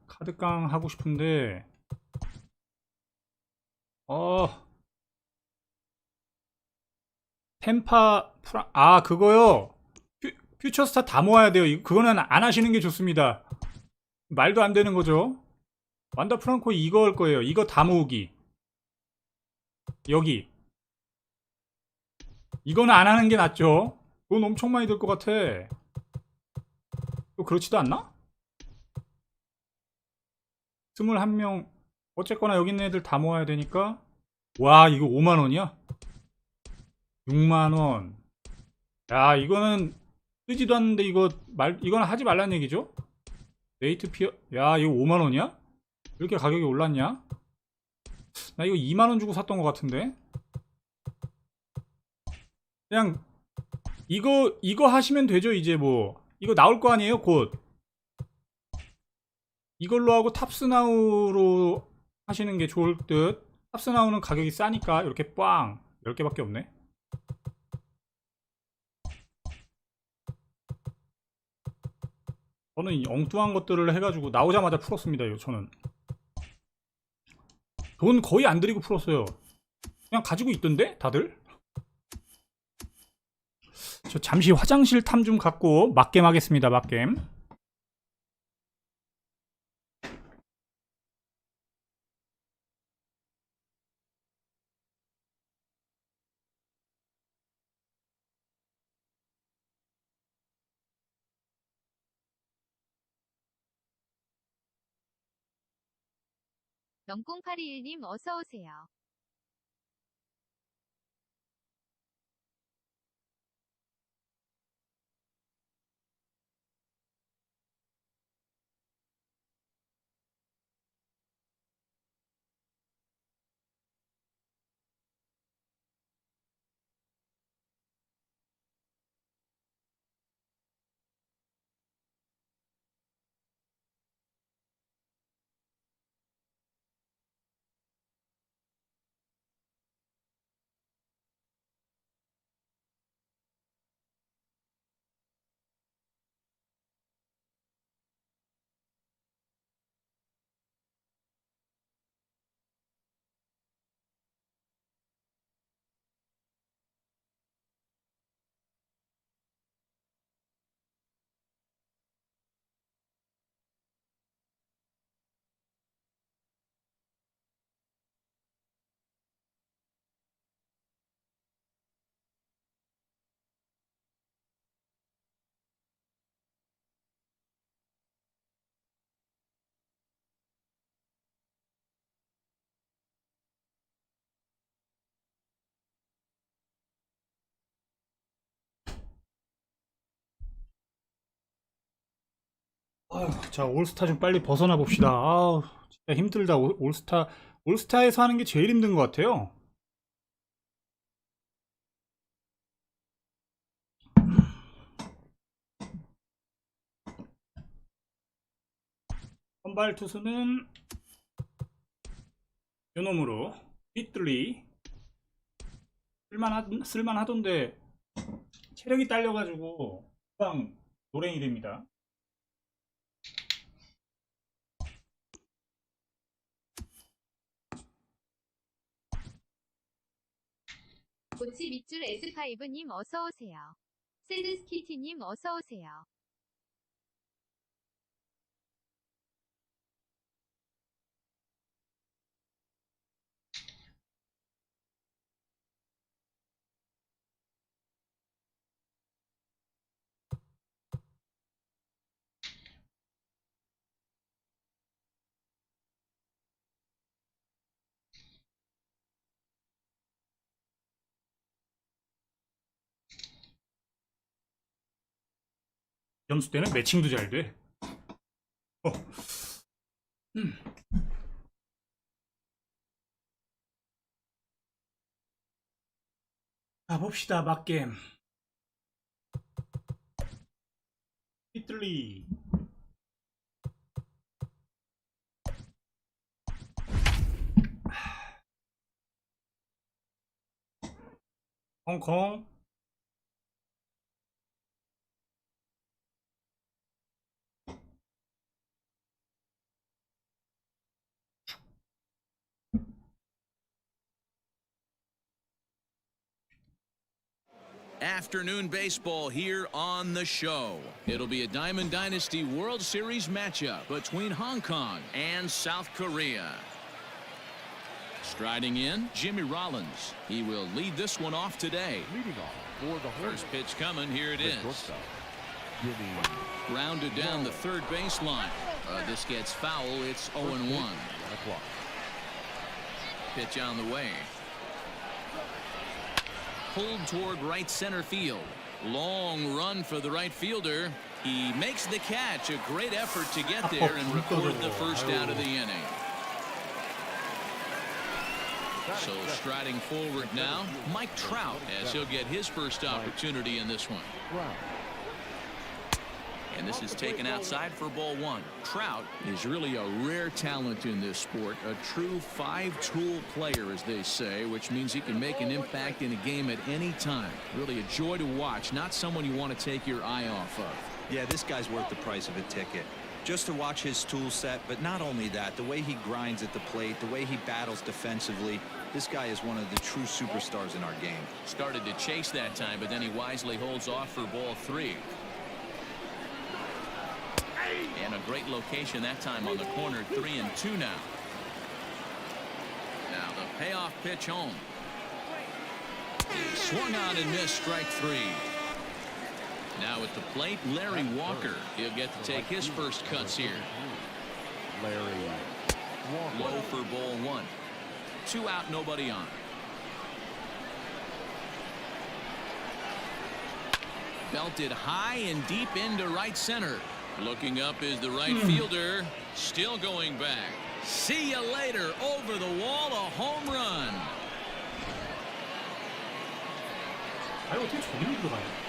카드깡 하고 싶은데, 그거요. 퓨처스타 다 모아야 돼요. 그거는 안 하시는 게 좋습니다. 말도 안 되는 거죠. 완다 프랑코 이거 할 거예요. 이거 다 모으기. 여기. 이거는 안 하는 게 낫죠. 돈 엄청 많이 들 것 같아. 또 그렇지도 않나? 21명. 어쨌거나 여기 있는 애들 다 모아야 되니까. 와, 이거 5만원이야? 6만원. 야, 이거는 쓰지도 않는데 이거는 하지 말란 얘기죠? 레이트 피어. 야, 이거 5만원이야? 왜 이렇게 가격이 올랐냐? 나 이거 2만원 주고 샀던 것 같은데? 그냥 이거 하시면 되죠. 이제 뭐 이거 나올 거 아니에요 곧. 이걸로 하고 탑스나우로 하시는 게 좋을 듯. 탑스나우는 가격이 싸니까. 이렇게 빵 10개밖에 없네. 저는 이 엉뚱한 것들을 해가지고 나오자마자 풀었습니다. 이거 저는 돈 거의 안 들이고 풀었어요. 그냥 가지고 있던데 다들. 저 잠시 화장실 탐 좀 갖고 막겜 하겠습니다. 막겜. 영콩821님 어서오세요. 자, 올스타 좀 빨리 벗어나 봅시다. 진짜 힘들다. 올스타에서 하는 게 제일 힘든 것 같아요. 선발 투수는 요놈으로 휘틀리. 쓸만하던데 체력이 딸려가지고 금방 노랭이 됩니다. 꽃이 밑줄 S5님 어서오세요. 세드스키티님 어서오세요. 점수 때는 매칭도 잘 돼. 가봅시다, 막겜. 히틀리. 홍콩. Afternoon baseball here on the show. It'll be a Diamond Dynasty World Series matchup between Hong Kong and South Korea. Striding in, Jimmy Rollins. He will lead this one off today. Leading off for the First pitch coming. Here it the is. shortstop, Jimmy Grounded down the third baseline. This gets foul. It's 0-1. o'clock. Pitch on the way. Pulled toward right center field. Long run for the right fielder. He makes the catch. A great effort to get there and record the first out of the inning. So striding forward now, Mike Trout, as he'll get his first opportunity in this one. And this is taken outside for ball one. Trout is really a rare talent in this sport, a true five-tool player, as they say, which means he can make an impact in a game at any time. Really a joy to watch, not someone you want to take your eye off of. Yeah, this guy's worth the price of a ticket. Just to watch his tool set, but not only that, the way he grinds at the plate, the way he battles defensively, this guy is one of the true superstars in our game. Started to chase that time, but then he wisely holds off for ball three. And a great location that time on the corner, 3-2 now. Now the payoff pitch home. Swung on and missed, strike three. Now at the plate, Larry Walker. He'll get to take his first cuts here. Larry Walker. Low for ball one. 2 out, nobody on. Belted high and deep into right center. Looking up is the right fielder. Still going back. See you later. Over the wall, a home run. 아, 어떻게 저기로 들어가요?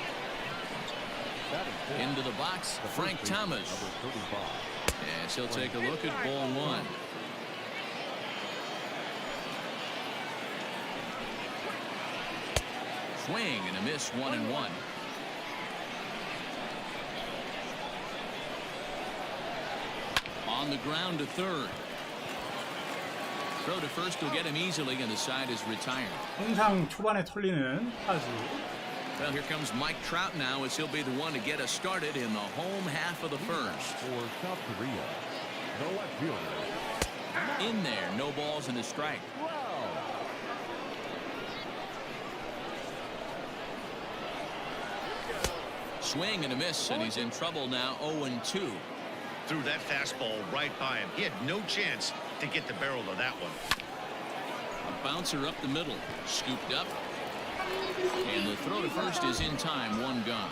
Into the box, Frank Thomas. As he'll take a look at ball one. Swing and a miss, 1-1. On the ground to third. Throw to first will get him easily, and the side is retired. 항상 초반에 털리는 타수. Well, here comes Mike Trout now, as he'll be the one to get us started in the home half of the first. For South Korea, the left fielder. In there, no balls and a strike. Swing and a miss, and he's in trouble now, 0-2. Threw that fastball right by him. He had no chance to get the barrel of that one. A bouncer up the middle, scooped up. And the throw to first is in time, one gone.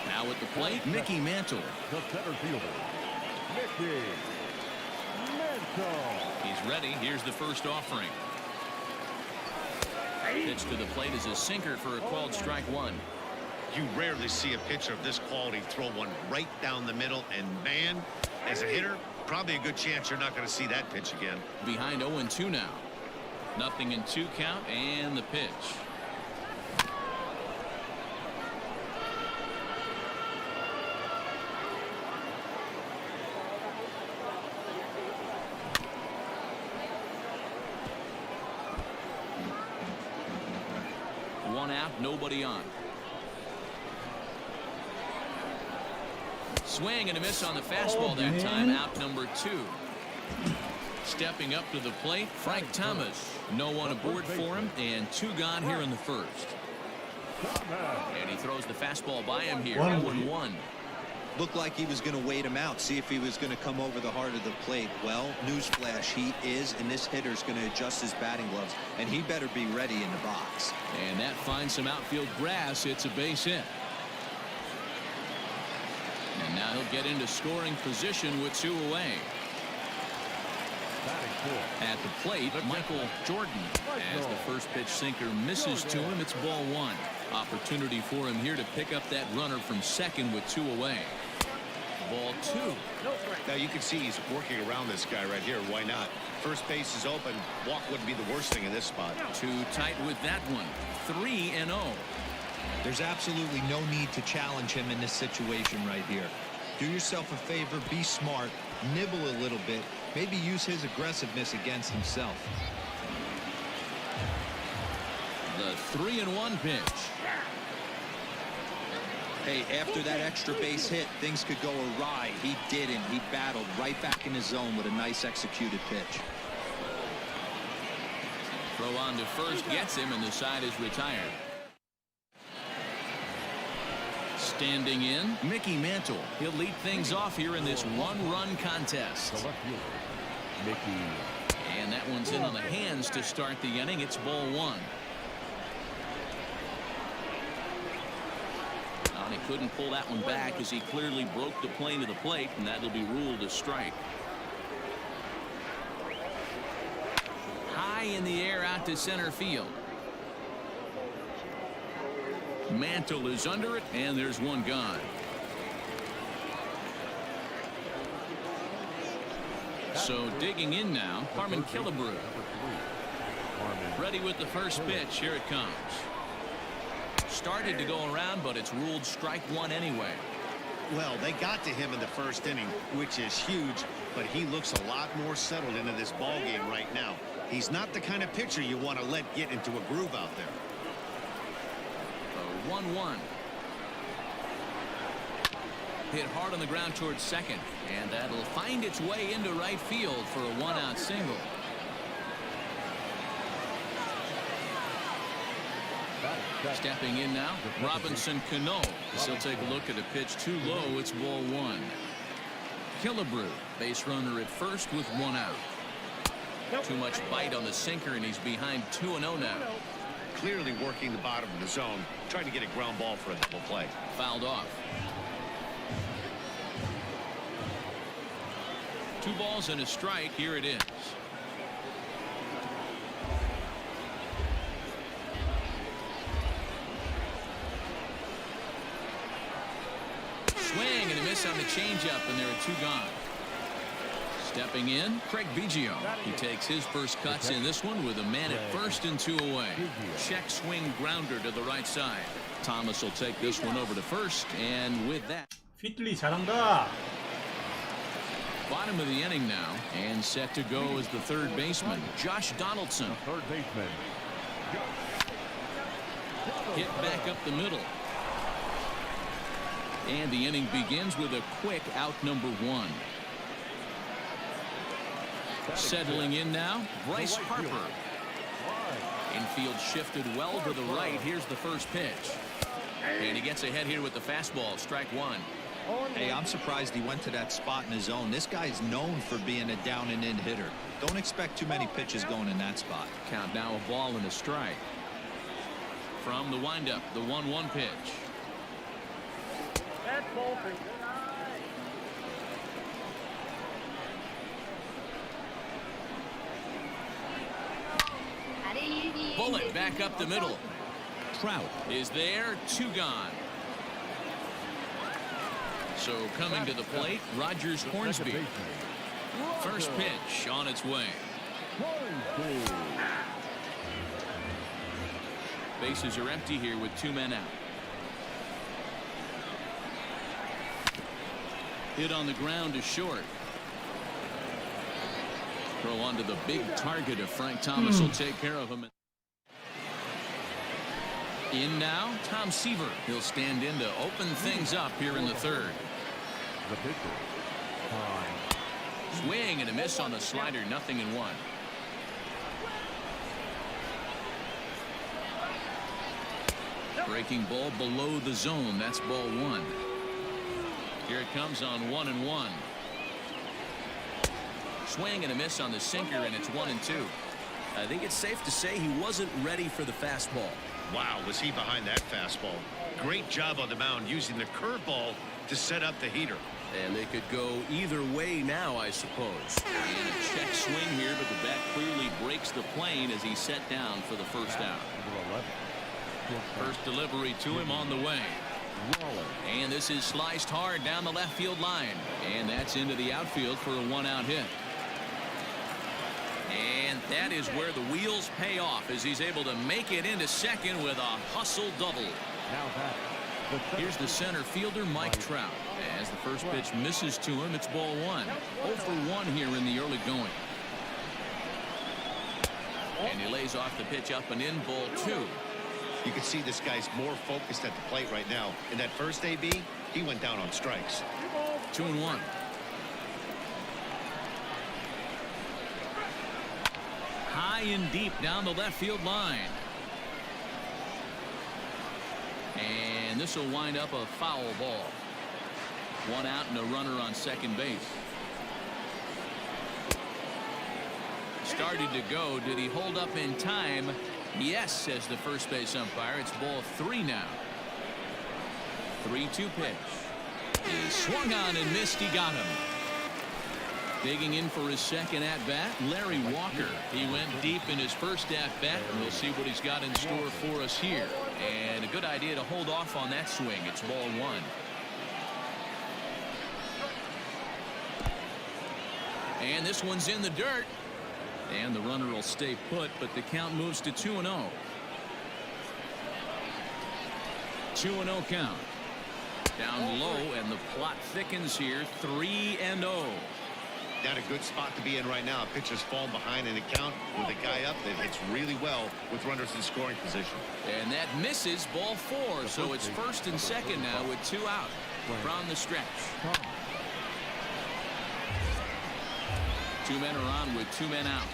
Now at the plate, Mickey Mantle. The center fielder, Mickey Mantle. He's ready. Here's the first offering. Pitch to the plate is a sinker for a called strike one. You rarely see a pitcher of this quality throw one right down the middle, and man, as a hitter, probably a good chance you're not going to see that pitch again. Behind 0-2 now. Nothing in 2 count, and the pitch. 1 out, nobody on. Swing and a miss on the fastball that time. Out number 2. Stepping up to the plate, Frank Thomas. No one aboard for him, and 2 gone here in the first. And he throws the fastball by him here. 1-1. Looked like he was going to wait him out, see if he was going to come over the heart of the plate. Well, newsflash, he is, and this hitter's going to adjust his batting gloves, and he better be ready in the box. And that finds some outfield grass. It's a base hit. And now he'll get into scoring position with 2 away. At the plate, Michael Jordan. As the first pitch sinker misses to him, it's ball 1. Opportunity for him here to pick up that runner from second with 2 away. Ball 2. Now you can see he's working around this guy right here. Why not? First base is open. Walk wouldn't be the worst thing in this spot. Too tight with that one. 3-0. There's absolutely no need to challenge him in this situation right here. Do yourself a favor, be smart, nibble a little bit, maybe use his aggressiveness against himself. The 3-1 pitch. Hey, after that extra base hit, things could go awry. He didn't. He battled right back in his zone with a nice executed pitch. Throw on to first gets him, and the side is retired. Standing in, Mickey Mantle. He'll lead things off here in this 1-run contest. The left fielder, Mickey. And that one's in on the hands to start the inning. It's ball 1. And he couldn't pull that one back as he clearly broke the plane of the plate, and that'll be ruled a strike. High in the air out to center field. Mantle is under it, and there's one gone. So digging in now, Harmon Killebrew. Ready with the first pitch. Here it comes. Started to go around, but it's ruled strike 1 anyway. Well, they got to him in the first inning, which is huge, but he looks a lot more settled into this ball game right now. He's not the kind of pitcher you want to let get into a groove out there. 1-1. Hit hard on the ground towards second, and that'll find its way into right field for a 1-out single. Stepping in now, Robinson Cano. He'll take a look at a pitch too low. It's ball 1. Killebrew, base runner at first with 1 out. Too much bite on the sinker, and he's behind 2-0 now. Clearly working the bottom of the zone, trying to get a ground ball for a double play. Fouled off. 2 balls and a strike. Here it is. Swing and a miss on the changeup, and there are 2 gone. Stepping in, Craig Biggio. He takes his first cuts in this one with a man at first and 2 away. Check swing grounder to the right side. Thomas will take this one over to first, and with that, 휘틀리 잘한다. bottom of the inning now, and set to go is the third baseman, Josh Donaldson. Third baseman. Hit back up the middle. And the inning begins with a quick out number 1. Settling in now, Bryce Harper. Infield shifted well to the right. Here's the first pitch. And he gets ahead here with the fastball. Strike 1. Hey, I'm surprised he went to that spot in his zone. This guy's known for being a down and in hitter. Don't expect too many pitches going in that spot. Count now a ball and a strike. From the windup, the 1-1 pitch. That's bolting. Bullet back up the middle. Trout is there. 2 gone. So coming to the plate, Rogers Hornsby. First pitch on its way. Bases are empty here with 2 men out. Hit on the ground is short. Throw onto the big target of Frank Thomas will take care of him. In now, Tom Seaver. He'll stand in to open things up here in the third. The pitcher, time. Swing and a miss on the slider, 0-1. Breaking ball below the zone. That's ball 1. Here it comes on 1-1. Swing and a miss on the sinker, and it's 1-2. I think it's safe to say he wasn't ready for the fastball. Wow, was he behind that fastball? Great job on the mound using the curveball to set up the heater. And they could go either way now, I suppose. And a check swing here, but the bat clearly breaks the plane as he's set down for the first out. Number 11. First delivery to him on the way. And this is sliced hard down the left field line. And that's into the outfield for a 1-out hit. And that is where the wheels pay off as he's able to make it into second with a hustle double. Now that. Here's the center fielder, Mike Trout. As the first pitch misses to him, it's ball 1. 0 for 1 here in the early going. And he lays off the pitch up and in, ball 2. You can see this guy's more focused at the plate right now. In that first AB, he went down on strikes. 2-1. High and deep down the left field line. And this will wind up a foul ball. 1 out and a runner on second base. Started to go. Did he hold up in time? Yes, says the first base umpire. It's ball 3 now. 3-2 pitch. He swung on and missed. He got him. Digging in for his second at-bat, Larry Walker. He went deep in his first at-bat, and we'll see what he's got in store for us here. And a good idea to hold off on that swing. It's ball 1. And this one's in the dirt. And the runner will stay put, but the count moves to 2-0. 2-0 count. Down low, and the plot thickens here. 3-0. Not a good spot to be in right now. Pitcher's falling behind in the count with a guy up that hits really well with runners in scoring position. And that misses, ball 4. So it's first and second now with 2 out from the stretch. 2 men are on with 2 men out.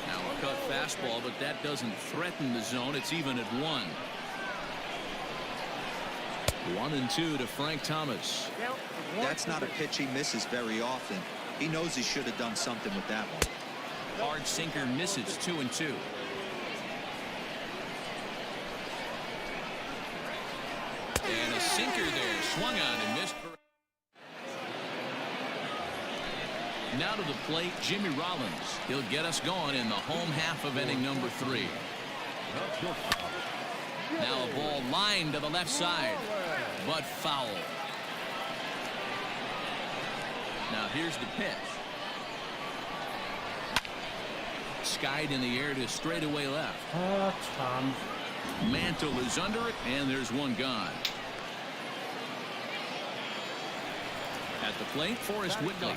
Now a cut fastball, but that doesn't threaten the zone. It's even at 1. 1-2 to Frank Thomas. That's not a pitch he misses very often. He knows he should have done something with that one. Hard sinker misses. 2-2. And a sinker there. Swung on and missed. Now to the plate, Jimmy Rollins. He'll get us going in the home half of inning number 3. Now a ball lined to the left side, but foul. Now here's the pitch. Skied in the air to straightaway left. 참. Mantle is under it, and there's one gone. At the plate, Forrest Whitley.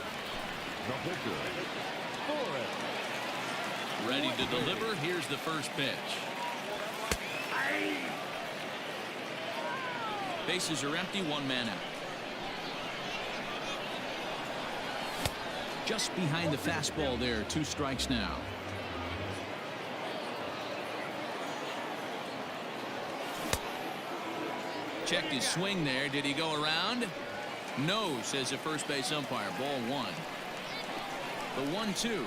The pitcher, Ready to deliver. Here's the first pitch. Bases are empty. 1 man out. Just behind the fastball there. 2 strikes now. Checked his swing there. Did he go around? No, says the first base umpire. Ball 1. The 1-2.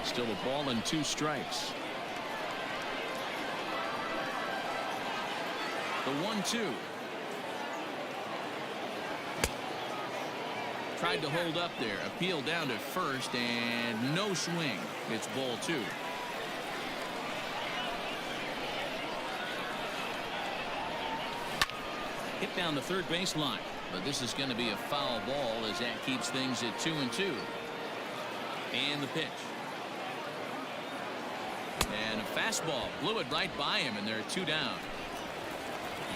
Still a ball and 2 strikes. The 1-2. Tried to hold up there. Appeal down to first, and no swing. It's ball 2. Hit down the third baseline, but this is going to be a foul ball as that keeps things at 2-2. And the pitch. And a fastball blew it right by him, and there are 2 down.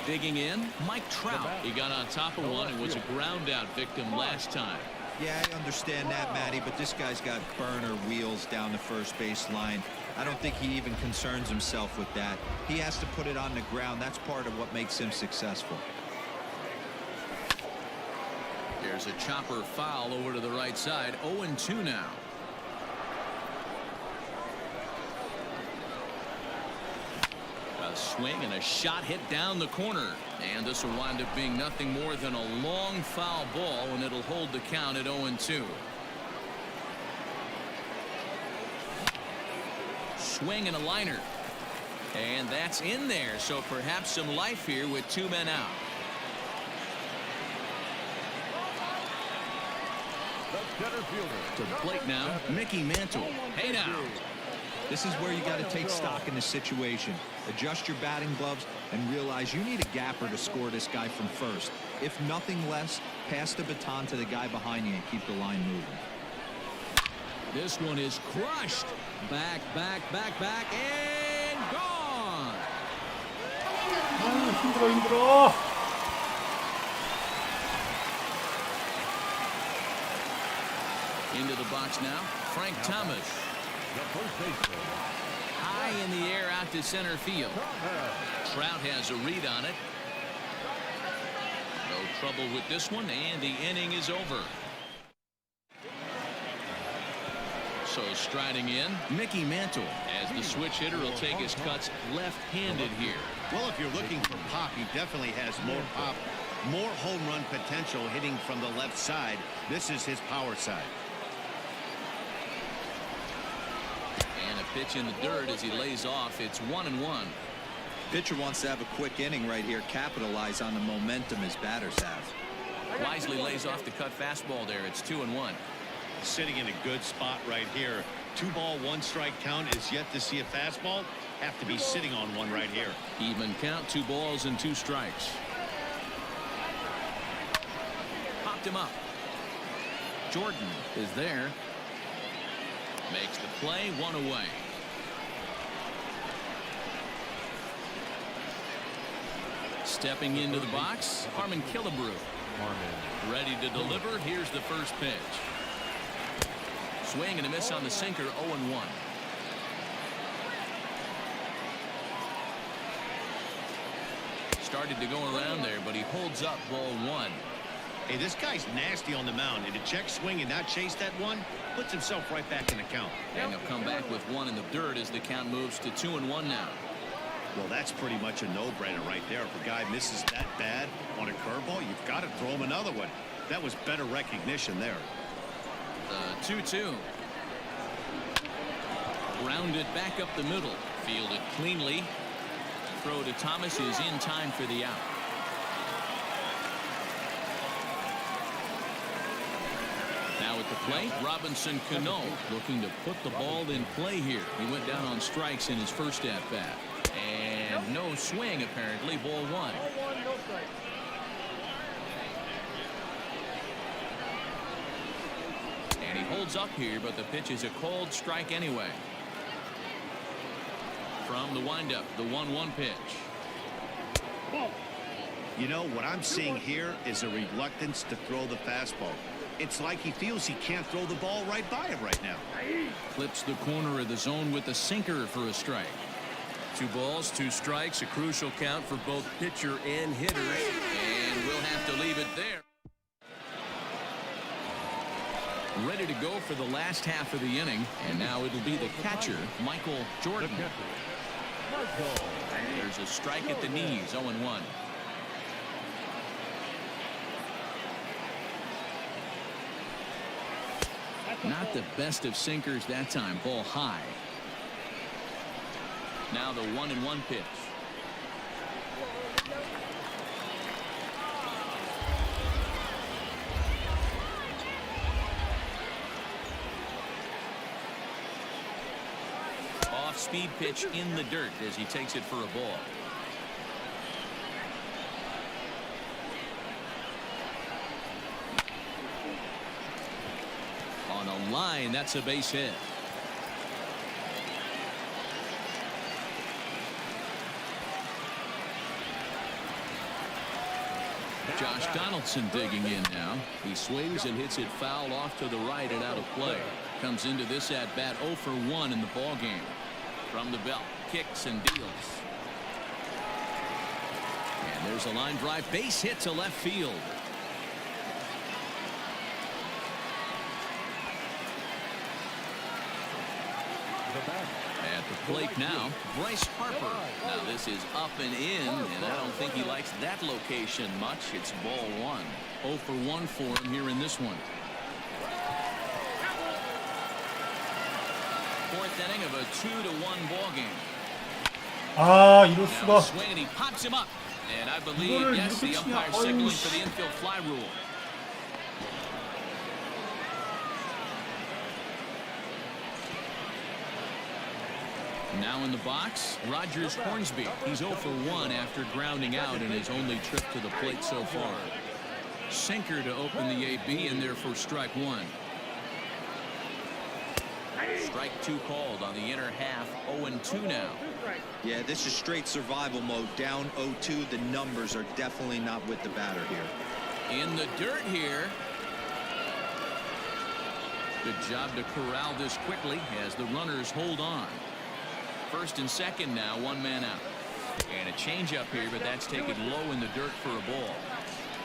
Digging in, Mike Trout. He got on top of one and was a ground out victim last time. Yeah, I understand that, Matty, but this guy's got burner wheels down the first base line. I don't think he even concerns himself with that. He has to put it on the ground. That's part of what makes him successful. There's a chopper foul over to the right side. 0-2 now. A swing and a shot hit down the corner. And this will wind up being nothing more than a long foul ball, and it'll hold the count at 0-2. Swing and a liner. And that's in there, so perhaps some life here with 2 men out. The center fielder. To the plate now, Mickey Mantle. Hey now. This is where you got to take stock in the situation. Adjust your batting gloves and realize you need a gapper to score this guy from first. If nothing less, pass the baton to the guy behind you and keep the line moving. This one is crushed. Back, and gone. 힘들어. Into the box now, Frank Thomas. The first baseman. High in the air out to center field. Trout has a read on it. No trouble with this one, and the inning is over. So striding in, Mickey Mantle, as the switch hitter will take his cuts left-handed here. Well, if you're looking for pop, he definitely has more pop, more home run potential hitting from the left side. This is his power side. And a pitch in the dirt as he lays off. It's 1-1. Pitcher wants to have a quick inning right here, capitalize on the momentum his batters have. Wisely lays off the cut fastball there. It's 2-1. Sitting in a good spot right here. 2-ball, 1-strike count is yet to see a fastball. Have to be sitting on one right here. Even count, 2 balls and 2 strikes. Popped him up. Jordan is there. Makes the play, 1 away. Stepping into the box, Harmon Killebrew. Ready to deliver. Here's the first pitch. Swing and a miss on the sinker, 0-1. Started to go around there, but he holds up ball 1. Hey, this guy's nasty on the mound, and to check swing and not chase that one puts himself right back in the count. And he'll come back with 1 in the dirt as the count moves to 2-1 now. Well, that's pretty much a no-brainer right there. If a guy misses that bad on a curveball, you've got to throw him another one. That was better recognition there. The 2-2. Grounded back up the middle. Fielded cleanly. Throw to Thomas is in time for the out. Now at the plate, Robinson Cano looking to put the ball in play here. He went down on strikes in his first at-bat. And no swing, apparently. Ball 1. No strike. And he holds up here, but the pitch is a cold strike anyway. From the windup, the 1-1 pitch. You know, what I'm seeing here is a reluctance to throw the fastball. It's like he feels he can't throw the ball right by him right now. Clips the corner of the zone with the sinker for a strike. 2 balls, 2 strikes, a crucial count for both pitcher and hitter. And we'll have to leave it there. Ready to go for the last half of the inning. And now it'll be the catcher, Michael Jordan. There's a strike at the knees, 0-1. Not the best of sinkers that time. Ball high. Now the 1-1 pitch. Off-speed pitch in the dirt as he takes it for a ball. On a line, that's a base hit. Josh Donaldson digging in now. He swings and hits it foul off to the right and out of play. Comes into this at bat 0 for 1 in the ball game. From the belt, kicks and deals. And there's a line drive, base hit to left field. At the plate now, Bryce Harper. Now this is up and in, and I don't think he likes that location much. It's ball 1. 0 for 1 for him here in this one. Fourth inning of a 2-1 ball game. 아, 이럴 Now 수가. swing and he pops him up. And I believe, 이거를 yes, the 이렇게 치냐? umpire 어휴, signaling 씨. for the infield fly rule. Now in the box, Rogers Hornsby. He's 0 for 1 after grounding out in his only trip to the plate so far. Sinker to open the AB, and there for strike 1. Strike 2 called on the inner half. 0-2 now. Yeah, this is straight survival mode. Down 0-2. The numbers are definitely not with the batter here. In the dirt here. Good job to corral this quickly as the runners hold on. First and second now, 1 man out. And a changeup here, but that's taken low in the dirt for a ball.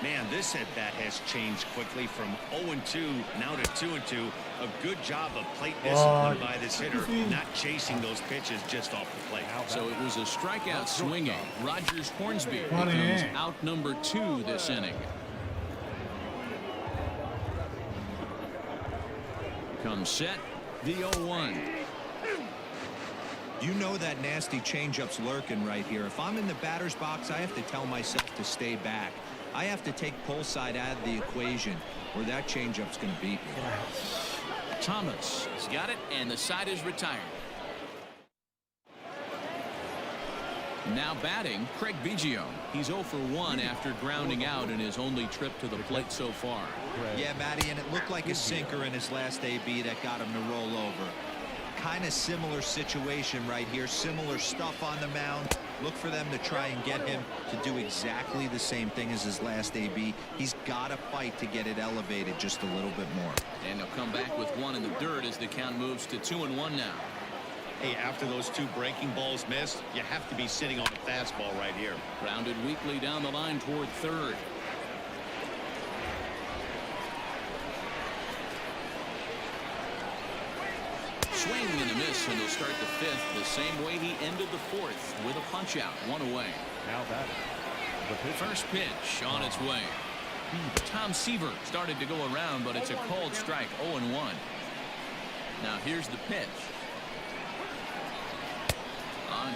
Man, this at bat has changed quickly from 0-2 now to 2-2. A good job of plate discipline by this hitter, not chasing those pitches just off the plate. So it was a strikeout swinging. Rogers Hornsby becomes out number 2 this inning. Comes set, the 0-1. You know that nasty changeup's lurking right here. If I'm in the batter's box, I have to tell myself to stay back. I have to take pull side out of the equation, or that changeup's going to beat me. Thomas has got it, and the side is retired. Now batting, Craig Biggio. He's 0 for 1 after grounding out in his only trip to the plate so far. Yeah, Matty, and it looked like a sinker in his last AB that got him to roll over. Kind of similar situation right here. Similar stuff on the mound. Look for them to try and get him to do exactly the same thing as his last AB. He's got to fight to get it elevated just a little bit more. And they'll come back with 1 in the dirt as the count moves to 2-1 now. Hey, after those 2 breaking balls missed, you have to be sitting on a fastball right here. Grounded weakly down the line toward third. Swing and a miss, and he'll start the 5th the same way he ended the 4th with a punch out, 1 away. Now that First pitch on its way. Tom Seaver started to go around, but it's a called strike. 0-1. Now here's the pitch.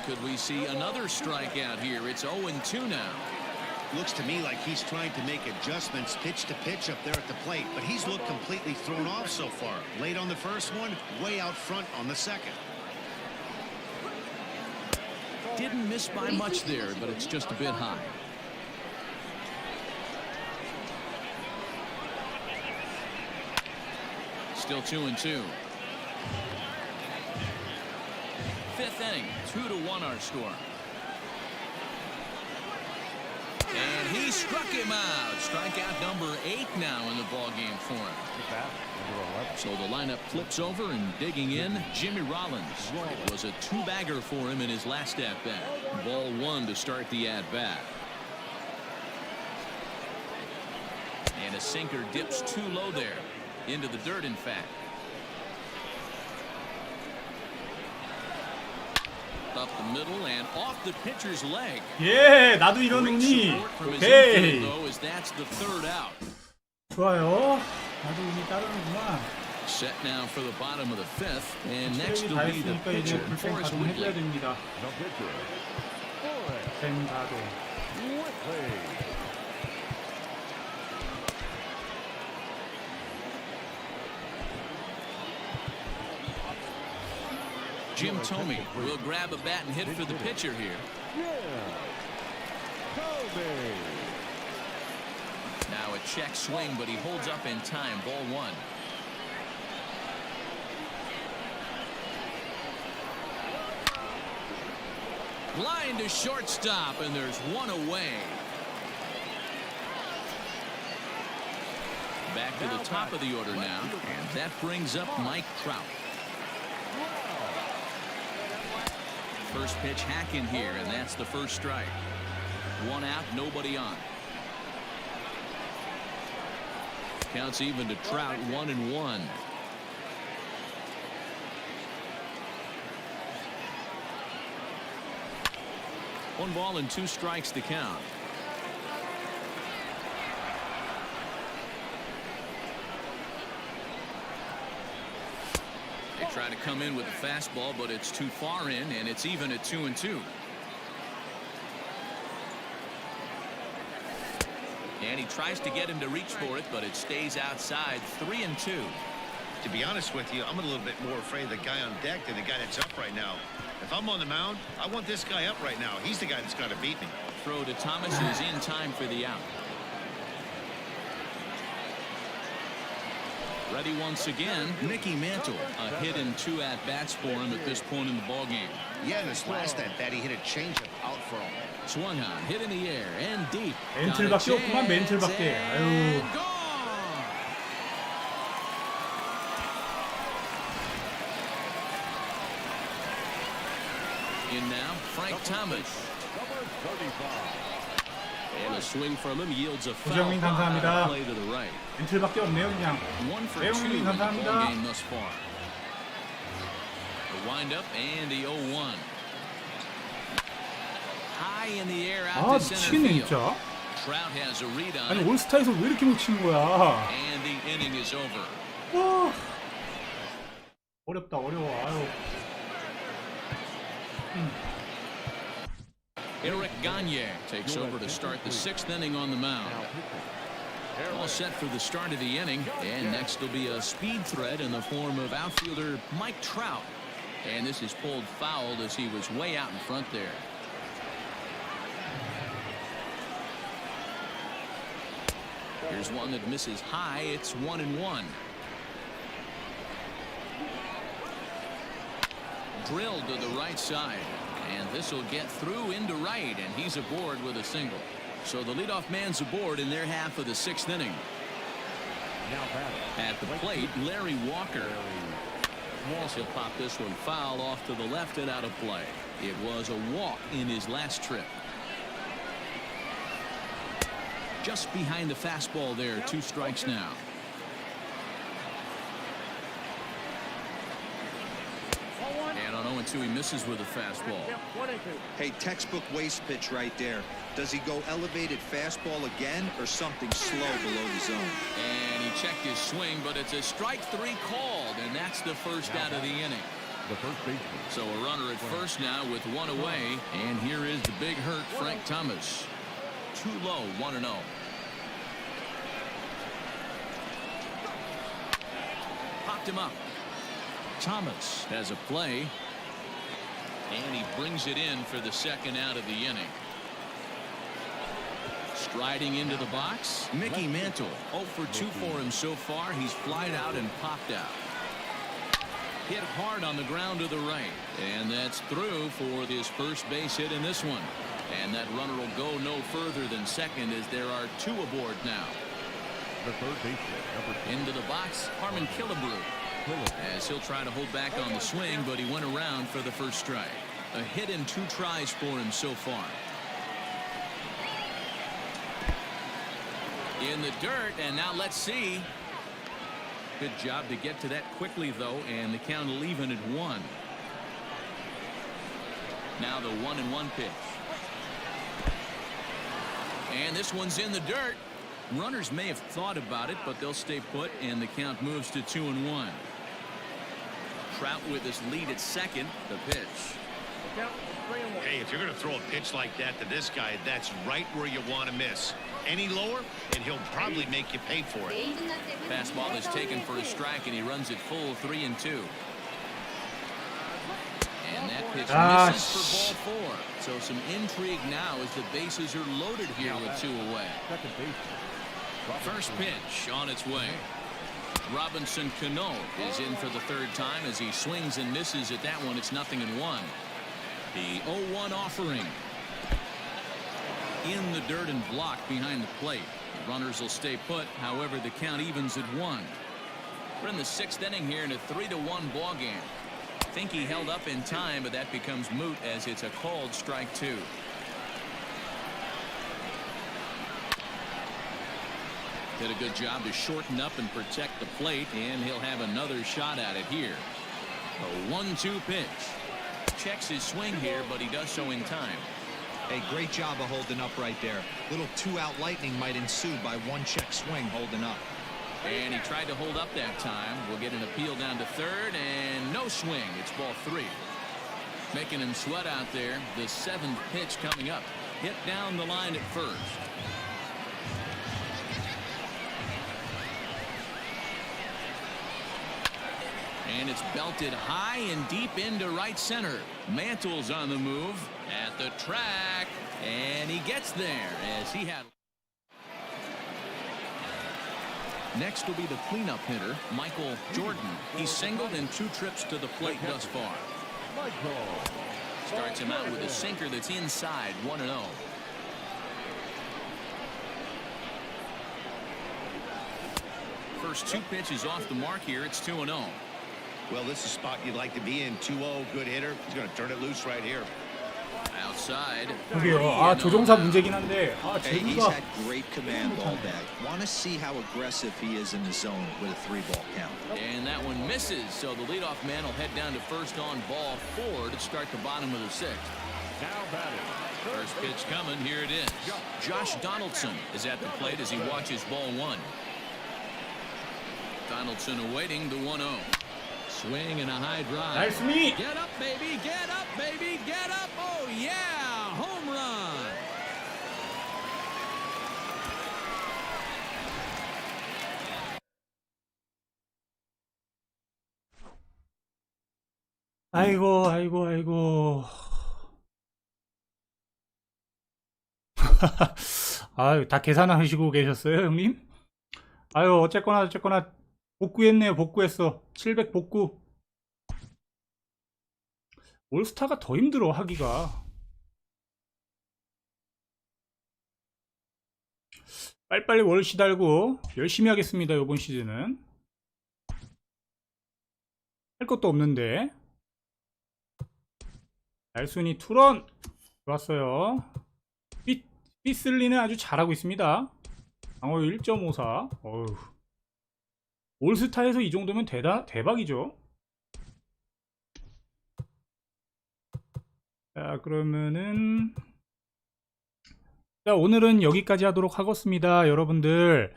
Could we see another strikeout here? It's 0-2 now. Looks to me like he's trying to make adjustments pitch to pitch up there at the plate, but he's looked completely thrown off so far. Late on the first one, way out front on the second. Didn't miss by much there, but it's just a bit high. Still 2-2. 5th inning, 2-1 our score. And he struck him out. Strikeout number 8 now in the ball game for him. So the lineup flips over, and digging in, Jimmy Rollins. It was a 2-bagger for him in his last at-bat. Ball 1 to start the at-bat. And a sinker dips too low there. Into the dirt, in fact. Up the middle and off the pitcher's leg. 예, 나도 이런 Great 운이. support from his 오케이. infield, though, as that's the 3rd out. 좋아요. 나도 운이 따르는구나. Set now for the bottom of the 5th, and next 체력이 will 다 be the 했으니까 이제 pitcher, 불펜 Forrest 가동해줘야 Whitley. 됩니다. 불펜 가동. Jim Thome will grab a bat and hit for the pitcher here. Now a check swing, but he holds up in time. Ball 1. Line to shortstop, and there's 1 away. Back to the top of the order now, and that brings up Mike Trout. First pitch hack in here, and that's the first strike. One out, nobody on. Counts even to Trout, 1-1. One ball and two strikes to count. They try to come in with the fastball, but it's too far in, and it's even at 2-2. And he tries to get him to reach for it, but it stays outside. 3-2. To be honest with you, I'm a little bit more afraid of the guy on deck than the guy that's up right now. If I'm on the mound, I want this guy up right now. He's the guy that's got to beat me. Throw to Thomas is in time for the out. Ready once again, Mickey Mantle. A hit and 2 at-bats for him at this point in the ballgame. Yeah, in his last at-bat, he hit a changeup out for him. Swung on, hit in the air, and deep. 멘틀밖에 없구만, 멘틀밖에. 아유. In now, Frank Thomas. And a swing from him yields a foul. 부장님 감사합니다. Play to the right. 멘틀밖에 없네요, 그냥. 1 for 2 배용님 in the 감사합니다. ballgame thus far. The windup and the 0-1. High in the air out 아, to center 미치네, field. 진짜. Trout has a read on 아니, it, 올스타에서 왜 이렇게 못 치는 거야? and the inning is over. 와. 어렵다, 어려워. 아유. Eric Gagne takes over to start the 6th inning on the mound. All set for the start of the inning, and next will be a speed threat in the form of outfielder Mike Trout. And this is pulled foul as he was way out in front there. Here's one that misses high. It's 1-1. Drilled to the right side, and this will get through into right, and he's aboard with a single. So the leadoff man's aboard in their half of the 6th inning. At the plate, Larry Walker. Yes, he'll pop this one foul off to the left and out of play. It was a walk in his last trip. Just behind the fastball there, 2 strikes now. And on 0-2, he misses with a fastball. Hey, textbook waste pitch right there. Does he go elevated fastball again or something slow below the zone? And he checked his swing, but it's a strike 3 called, and that's the first out of the inning. The first baseman. So a runner at first now with 1 away, and here is the big hurt, Frank Thomas. Too low, 1-0. Popped him up. Thomas has a play, and he brings it in for the 2nd out of the inning. Striding into the box, Mickey Mantle. 0 for 2 for him so far. He's flied out and popped out. Hit hard on the ground to the right, and that's through for his first base hit in this one. And that runner will go no further than second as there are 2 aboard now. The third baseman, number 2. Into the box, Harmon Killebrew. As he'll try to hold back on the swing, but he went around for the first strike. A hit in 2 tries for him so far. In the dirt, and now let's see. Good job to get to that quickly, though, and the count will even at 1. Now the 1-1 pitch. And this one's in the dirt. Runners may have thought about it, but they'll stay put, and the count moves to 2-1. Trout with his lead at second. The pitch. Hey, if you're going to throw a pitch like that to this guy, that's right where you want to miss. Any lower, and he'll probably make you pay for it. Fastball is taken for a strike, and he runs it full 3-2. And that pitch misses for ball 4. So some intrigue now as the bases are loaded here with 2 away. Second baseman. First pitch on its way. Robinson Cano is in for the 3rd time as he swings and misses at that one. It's 0-1. The 0-1 offering. In the dirt and blocked behind the plate. Runners will stay put. However, the count evens at 1. We're in the 6th inning here in a 3-1 ball game. Think he held up in time, but that becomes moot as it's a called strike 2. Did a good job to shorten up and protect the plate, and he'll have another shot at it here. A 1-2 pitch. Checks his swing here, but he does so in time. Hey, great job of holding up right there. Little 2-out lightning might ensue by 1-check swing holding up. And he tried to hold up that time. We'll get an appeal down to 3rd, and no swing. It's ball 3. Making him sweat out there. The 7th pitch coming up. Hit down the line at 1st. And it's belted high and deep into right center. Mantle's on the move at the track, and he gets there as he had. Next will be the cleanup hitter, Michael Jordan. He's singled in 2 trips to the plate thus far. Starts him out with a sinker that's inside, 1-0. First 2 pitches off the mark here. It's 2-0. Well, this is a spot you'd like to be in. 2-0, good hitter. He's going to turn it loose right here. Outside. 저기요. 아, 조종사 문제긴 한데. 아, Hey, he's 제구가 had great command all day. Want to see how aggressive he is in the zone with a 3-ball count. And that one misses, so the leadoff man will head down to first on ball 4 to start the bottom of the 6th. Now batting. First pitch coming, here it is. Josh Donaldson is at the plate as he watches ball 1. Donaldson awaiting the 1-0. Swing and a high drive. 나이스 미. Get up, baby, get up, baby, get up. Oh, yeah, home run. 아이고, 아이고, 아이고. 아유, 다 계산하시고 계셨어요, 형님? 아유, 어쨌거나 복구했네요. 복구했어. 700 복구. 올스타가 더 힘들어 하기가. 빨리빨리 월시 달고 열심히 하겠습니다. 이번 시즌은 할 것도 없는데. 날순이 투런 좋았어요. 삐슬리는 아주 잘하고 있습니다. 방어율 1.54. 어휴. 올스타에서 이 정도면 대박이죠. 자, 그러면은 자, 오늘은 여기까지 하도록 하겠습니다. 여러분들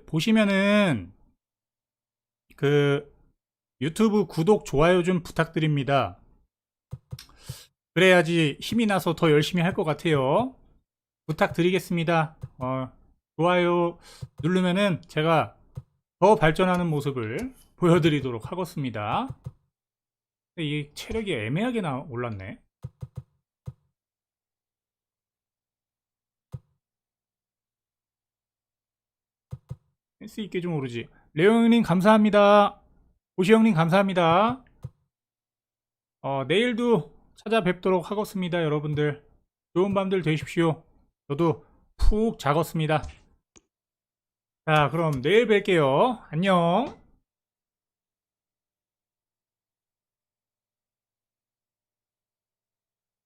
보시면은 유튜브 구독, 좋아요 좀 부탁드립니다. 그래야지 힘이 나서 더 열심히 할 것 같아요. 부탁드리겠습니다. 좋아요 누르면은 제가 더 발전하는 모습을 보여드리도록 하겠습니다. 이 체력이 애매하게 올랐네. 센스 있게 좀 오르지. 레오 형님 감사합니다. 오시 형님 감사합니다. 내일도 찾아뵙도록 하겠습니다. 여러분들 좋은 밤들 되십시오. 저도 푹 자겠습니다. 자, 그럼 내일 뵐게요. 안녕.